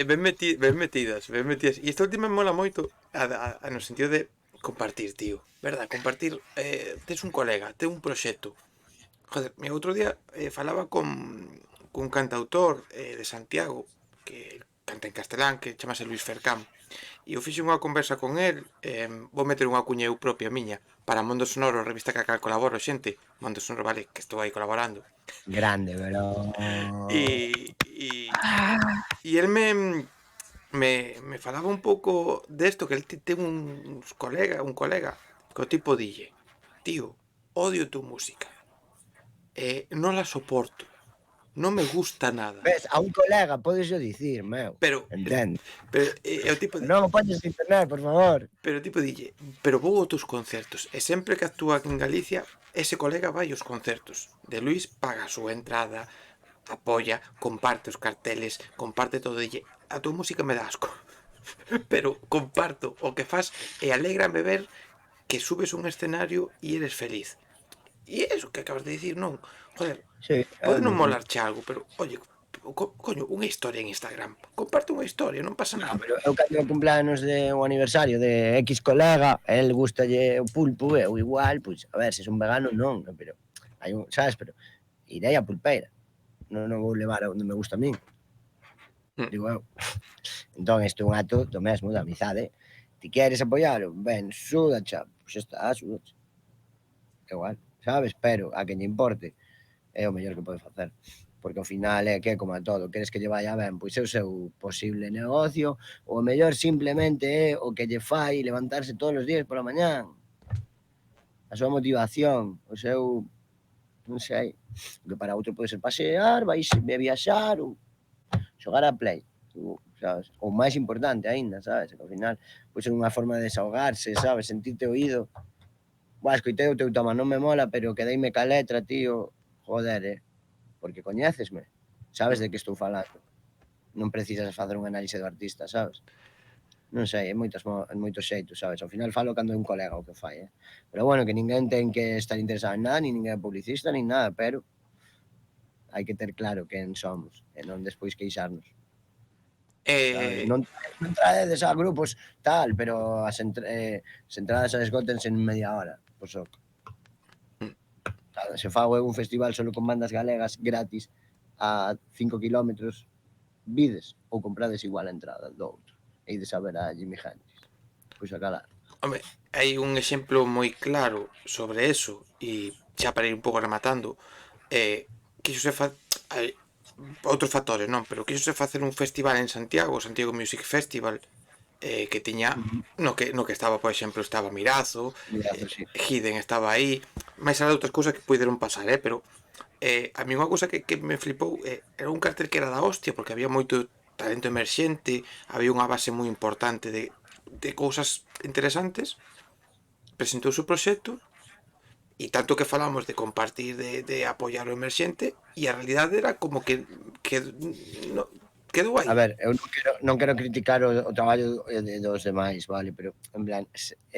Ben metidas. E esta última me mola moito no sentido de compartir, tío. Verdad, compartir. Tes un colega, tes un proxecto. Joder, mi outro día falaba con un cantautor de Santiago que canta en castelán, que chamase Luis Fercán, e eu fixe unha conversa con el. Vou meter unha cuña eu propia miña para Mundo Sonoro, revista que acá colaboro, xente. Mundo Sonoro, vale, que estou aí colaborando. Grande, pero... E el me falaba un pouco desto, que el ten un colega que o tipo dille: tío, odio tu música, non la soporto, non me gusta nada. Ves, a un colega podes yo dicir, meu. Pero entende? Pero o tipo non o poñes en internet, por favor. Pero o tipo dille: pero vou aos teus concertos, e sempre que actúa en Galicia, ese colega vai aos concertos de Luis, paga a súa entrada, apoia, comparte os carteles, comparte todo, dille: a tua música me dá asco, pero comparto o que fas e alégrame ver que subes un escenario e eres feliz. E é eso que acabas de dicir, non? Joder, sí, pode non molarche algo, pero, oye, coño, unha historia en Instagram. Comparte unha historia, non pasa No, nada. pero eu cando cumpleanos de un aniversario de X colega, a él gustalle o pulpo, eu igual, pois, a ver, se son vegano non, pero hai un, sabes, pero irei a pulpeira, non vou levar a onde me gusta a min, Mm. digo eu. Entón, isto é un acto do mesmo, da amizade. Ti queres apoialo? Ben, suda, xa, pois xa está, suda, igual, sabes? Pero a que lle importe é o mellor que pode facer. Porque ao final é que como a todo, queres que lle vaya ben, pois é o seu posible negocio, ou o mellor simplemente é o que lle fai levantarse todos os días pola mañán, a súa motivación, o seu, non sei, que para outro pode ser pasear, vai viaxar ou xogar a play, sabes? Ou máis importante aínda, sabes? Que ao final pois é unha forma de desahogarse, sabes? Sentirte oído. Buah, escoitei o teu toma, non me mola, pero quedeime ca letra, tío. Joder, porque coñécesme, sabes Mm. de que estou falando. Non precisas facer un análise do artista, sabes? Non sei, en moitos xeitos, sabes? Ao final falo cando é un colega o que fai, Pero bueno, que ninguén ten que estar interesado en nada, nin ninguén é publicista, nin nada, pero hai que ter claro quen somos e non despois queixarnos, sabes? Eh, Non traedes a grupos tal, pero as entradas as esgótense en media hora, pois so, mm. sabes? Se fago eu un festival solo con bandas galegas gratis a 5 kilómetros, vides ou comprades igual a entrada do outro e ides a ver a Jimi Hendrix, pois a calar. Home, hai un exemplo moi claro sobre eso e xa para ir un pouco rematando, quíxose hai outros factores, non, pero quíxose facer un festival en Santiago, o Santiago Music Festival, que tiña no que estaba, por exemplo, estaba Mirazo, Mira, sí. Hidden estaba aí, máis alá de outras cousas que puideron pasar, pero a mí unha cousa que me flipou era un cartel que era da hostia, porque había moito talento emerxente, había unha base moi importante de cousas interesantes, presentou o seu proxecto, e tanto que falamos de compartir, de apoiar o emerxente, e a realidade era como que no, quedou aí. A ver, eu non quero criticar o traballo dos demais, vale, pero en plan,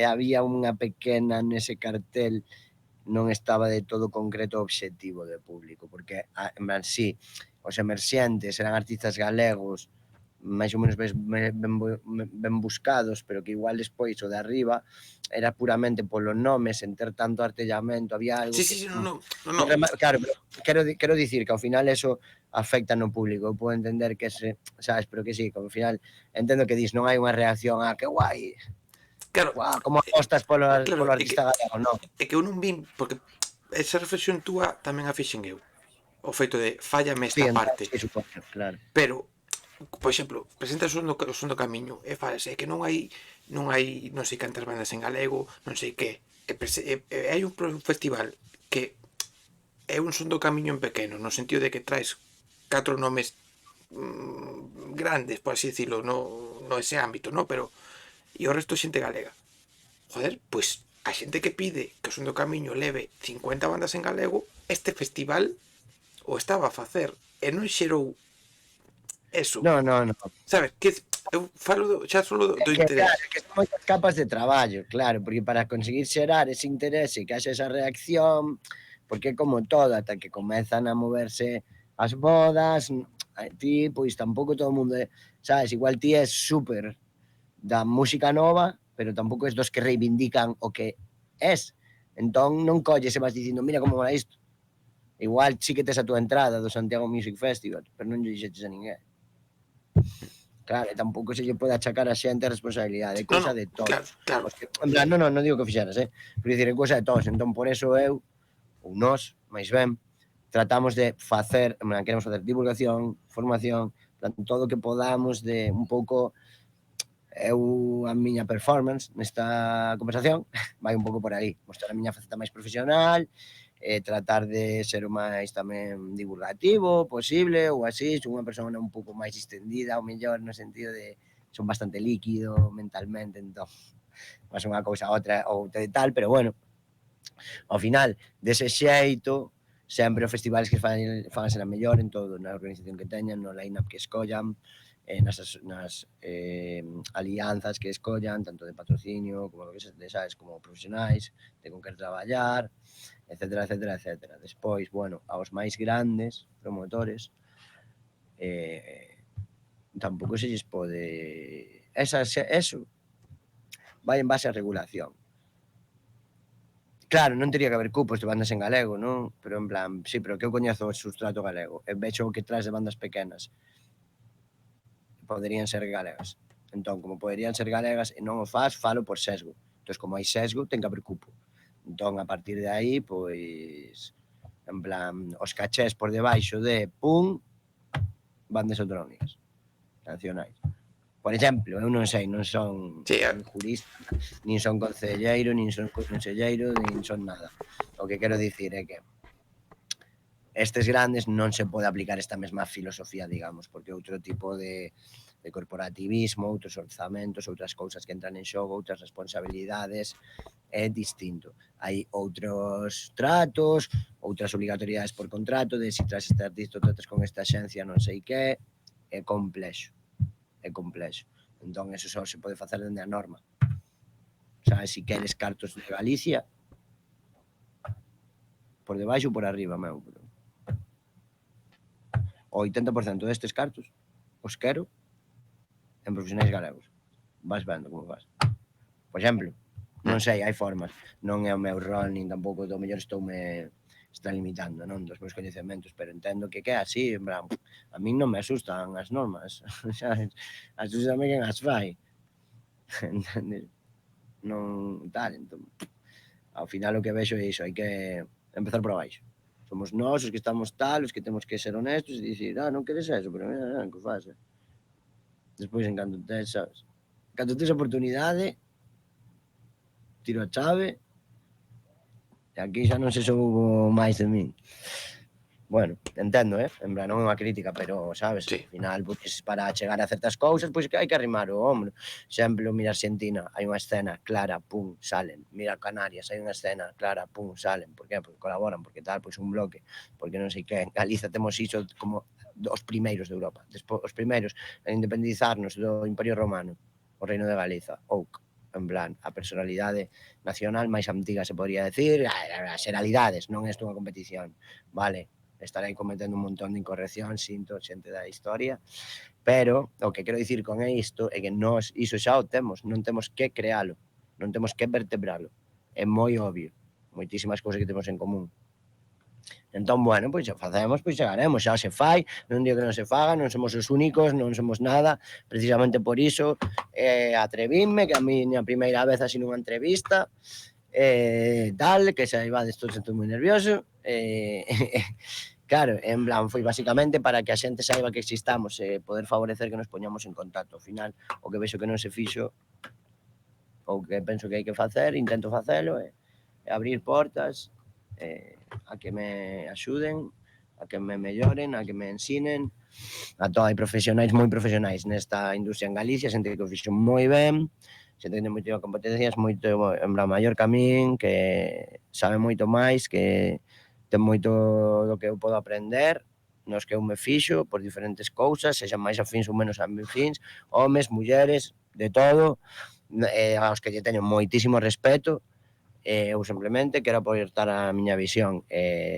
había unha pequena nese cartel, non estaba de todo concreto o obxectivo de público, porque en plan, sí, os emerxentes eran artistas galegos, máis ou menos ben buscados, pero que igual despois o de arriba era puramente polo nome, sen ter tanto artellamento, había algo Sí, sí, que sí, no, no, no, non no. claro, pero quero dicir que ao final eso afecta no público. Eu podo entender que sabes, pero que sí, que ao final entendo que dis, non hai unha reacción a que guai, Claro, guau, como apostas claro, polo artista galego, non. é que eu non vin, porque esa reflexión túa tamén a fixen eu, o feito de fállame Sí, esta entón, parte, sí, supoño, claro. pero por exemplo, presentas o son do camiño e falase que non hai non sei cantas bandas en galego, non sei que, hai un festival que é un son do camiño en pequeno, no sentido de que traes 4 nomes grandes, por así decirlo, no ese ámbito, no, pero e o resto xente galega. Joder, pois a xente que pide que o son do camiño leve 50 bandas en galego, este festival o estaba a facer e non xerou eso. No, no, no. Sabes? Que eu falo xa solo do Que interés. claro, que son moitas capas de traballo, claro, porque para conseguir xerar ese interese, que haxa esa reacción, porque é como todo, ata que comezan a moverse as bodas, ti, pois tampouco todo o mundo é, sabes, igual ti é súper da música nova, pero tampouco és dos que reivindican o que és. Entón non colles e vas dicindo, mira como mola isto. Igual sí que tes a túa entrada do Santiago Music Festival, pero non lle dixeches a ninguén. Claro, e tampouco se lle pode achacar a xente a responsabilidade, é No, no, cousa de claro, todos. claro. Os que, en plan, non digo que fixeras, pero dicir, é cousa de todos, entón por eso eu, ou nós, máis ben, tratamos de facer, en plan, queremos facer divulgación, formación, en plan, todo o que podamos de un pouco, eu a miña performance nesta conversación vai un pouco por aí, mostrar a miña faceta máis profesional, tratar de ser o máis tamén divulgativo posible ou así, son unha persona un pouco máis distendida, ao mellor no sentido de son bastante líquido mentalmente, entón, mas unha cousa a outra ou de tal, pero bueno, ao final, dese xeito, sempre os festivales que fan será mellor en todo, na organización que teñan, no line-up que escollan, nas alianzas que escollan, tanto de patrocinio, como que sabes, como profesionais, de con que traballar, etcétera, etcétera, etcétera. Despois, bueno, aos máis grandes promotores, tampouco se lles pode... Eso vai en base á regulación. Claro, non teria que haber cupos de bandas en galego, non? Pero en plan, sí, pero que eu coñezo o substrato galego e vexo o que traes de bandas pequenas poderían ser galegas. Entón, como poderían ser galegas e non o faz, falo por sesgo. Entón, como hai sesgo, ten que haber cupo. Entón, a partir de aí, pois, en plan, os cachés por debaixo de pum, bandas autonómicas, nacionais. Por exemplo, eu non sei, non son nin jurista, nin son concelleiro, nin son conselleiro, nin son nada. O que quero dicir é que estes grandes non se pode aplicar esta mesma filosofía, digamos, porque outro tipo de corporativismo, outros orzamentos, outras cousas que entran en xogo, outras responsabilidades, é distinto. Hai outros tratos, outras obrigatoriedades por contrato, de se traes este artista, tratas con esta axencia, non sei que, é complexo. Entón, eso só se pode facer dende a norma. Sabes, se queres cartos de Galicia, por debaixo ou por arriba, meu. O 80% destes cartos os quero en profesionais galegos. Vas vendo como vas. Por exemplo, non sei, hai formas. Non é o meu rol, nin tampouco do mellor está limitando, non, dos meus coñecementos, pero entendo que é así, en plan, a min non me asustan as normas, sabes? Asústame quen as fai. Entendes? Non tal, entón, ao final o que vexo é iso, hai que empezar por abaixo. Somos nós os que estamos tal, os que temos que ser honestos e dicir, non queres eso, pero que faz, Despois, en canto tes, sabes? Cando tes a oportunidade, tiro a chave, e aquí xa non se soubo máis de min. Bueno, entendo, en plan, non é unha crítica, pero, sabes, Sí. Al final, pois, para chegar a certas cousas, pois que hai que arrimar o hombro. Exemplo, mira Argentina, hai unha escena clara, pum, salen. Mira Canarias, hai unha escena clara, pum, salen. Por que? Porque colaboran, porque tal, pois un bloque, porque non sei que. En Galiza temos iso como os primeiros de Europa. Despois, os primeiros en independizarnos do Imperio Romano, o Reino de Galiza, Ouk. En plan, a personalidade nacional máis antiga, se podría decir, as heralidades, non é isto unha competición, vale? Estarei cometendo un montón de incorreccións, sinto, xente da historia, pero o que quero dicir con isto é que nós iso xa o temos, non temos que crealo, non temos que vertebralo, é moi obvio, moitísimas cousas que temos en común. Entón, bueno, pois xa facemos, pois chegaremos, xa se fai, non digo que non se faga, non somos os únicos, non somos nada, precisamente por iso atrevíme, que a miña primeira vez así nunha entrevista, tal, que xa iba desto, estou moi nervioso, claro, en plan, foi basicamente para que a xente saiba que existamos e poder favorecer que nos poñamos en contacto. Ao final, o que vexo que non se fixo, ou que penso que hai que facer, intento facelo, e abrir portas a que me axuden, a que me melloren, a que me ensinen. A todo, hai profesionais moi profesionais nesta industria en Galicia, xente que o fixo moi ben, xente que ten moito competencias, moito, en plan, maior que a min, que sabe moito máis, que ten moito do que eu podo aprender, nos que eu me fixo por diferentes cousas, sexan máis afíns ou menos afíns, homes, mulleres, de todo, aos que lle teño moitísimo respeto. Eu simplemente quero aportar a miña visión,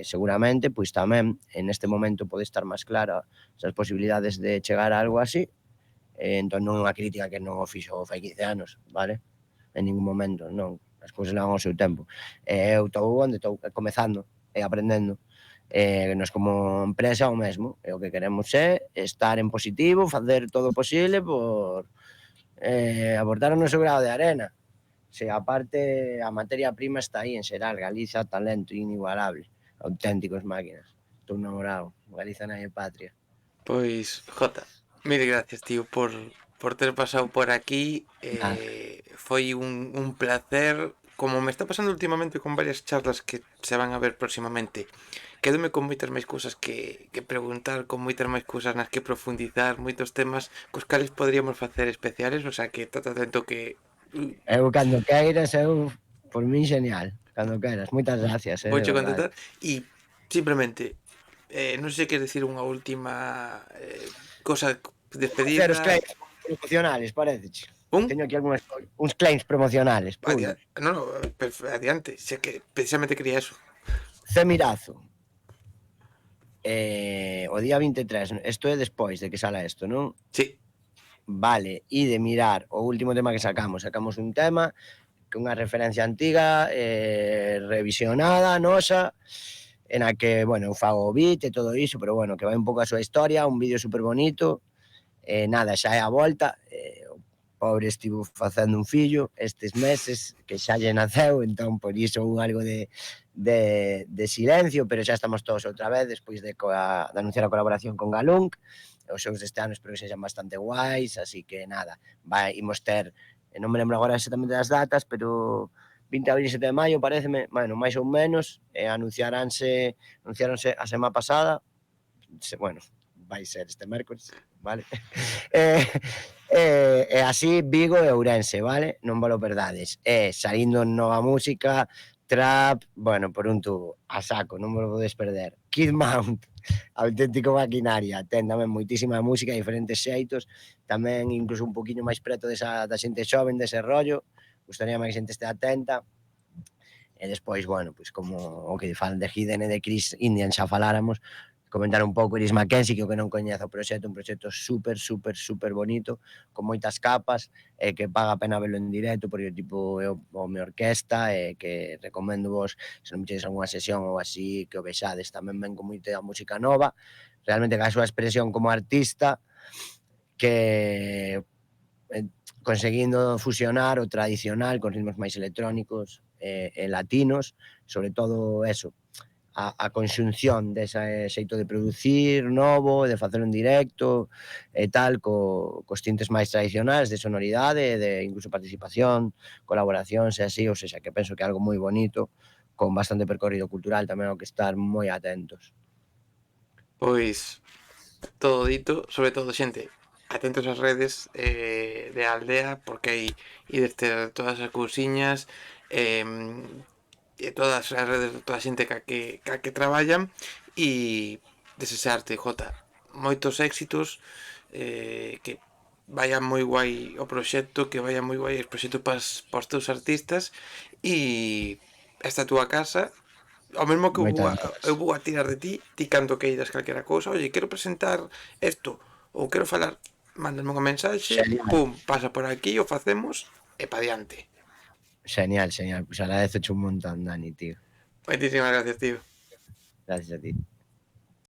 seguramente, pois tamén, en este momento pode estar máis clara as posibilidades de chegar a algo así, entón non é unha crítica que non o fixo fai 15 anos, vale? En ningún momento, non, as cousas levan o seu tempo. Eu estou onde estou, comezando e aprendendo. Nos como empresa o mesmo, e o que queremos é estar en positivo, facer todo o posible por aportar o noso grado de arena. Se aparte a materia prima está aí en xeral, Galiza, talento inigualable, auténticos máquinas. Estou namorado, Galiza na minha patria. Pois, Jota, mil gracias, tío, por ter pasado por aquí. Foi un placer. Como me está pasando últimamente con varias charlas que se van a ver próximamente, quédome con moitas máis cousas que preguntar, con moitas máis cousas nas que profundizar, moitos temas cos cales podríamos facer especiales, o sea que está atento que... Eu cando queiras, por min xenial, cando queiras, moitas gracias, de Vouche verdade. contactar e simplemente non sei se queres decir unha última cosa de despedida. Facer os claims promocionales, pareceche? Un? Teño aquí uns claims promocionales. Adiante, sé que precisamente quería eso. Cemirazo. o día 23, isto é despois de que sala isto, non? Sí. Vale, e de mirar o último tema que sacamos un tema que unha referencia antiga, revisionada, nosa, en a que, bueno, eu fago o beat e todo iso, pero bueno, que vai un pouco a súa historia, un vídeo super bonito, nada, xa é a volta, o pobre estivo facendo un fillo estes meses, que xa lle naceu, entón por iso un algo de silencio, pero xa estamos todos outra vez, despois de anunciar a colaboración con Galunk. Os shows deste ano espero que sexan bastante guais, así que nada, imos ter, non me lembro agora exactamente das datas, pero 20 de abril e 7 de maio, pareceme, bueno, máis ou menos, anunciáronse a semana pasada, bueno, vai ser este mércores, vale? E así Vigo e Ourense, vale? Non vos lo perdades. Saindo nova música, trap, bueno, por un tubo, a saco, non vos lo podes perder. Kid Mount, auténtico maquinaria, ten tamén moitísima música, diferentes xeitos, tamén incluso un poquinho máis preto da xente xoven, dese rollo, gustaría que a xente este atenta. E despois, bueno, pois como o que falan de Hidden e de Chris Indian xa faláramos, comentar un pouco Iris Mackenzie, que o que non coñece o proxecto, un proxecto super bonito, con moitas capas, que paga a pena verlo en directo, porque tipo é o me orquesta, que recomendo vos, se non metedes algunha sesión ou así, que o vexades, tamén ven con moita música nova, realmente que a súa expresión como artista, que conseguindo fusionar o tradicional con ritmos máis electrónicos e latinos, sobre todo eso, a conxunción dese xeito de producir novo, de facelo en directo e tal, cos tintes máis tradicionais de sonoridade, de incluso participación, colaboracións e así, ou seja, que penso que é algo moi bonito, con bastante percorrido cultural tamén ao que estar moi atentos. Pois todo dito, sobre todo xente, atentos ás redes de Aldea, porque aí ides ter todas as cousiñas, e todas as redes de toda a xente ca que traballan, e desexarte, Jota, moitos éxitos, que vaya moi guai o proxecto, que vaya moi guai os proxectos para os teus artistas, e esta túa casa, ao mesmo que Moitas grazas. eu vou a tirar de ti cando queiras calquera cousa, oye, quero presentar isto, ou quero falar, mándame unha mensaxe, Genial, pum, pasa por aquí, o facemos, e pa diante. genial, pois agradezoche un montón, Dani, tío. Moitísimas gracias, tío. Gracias a ti.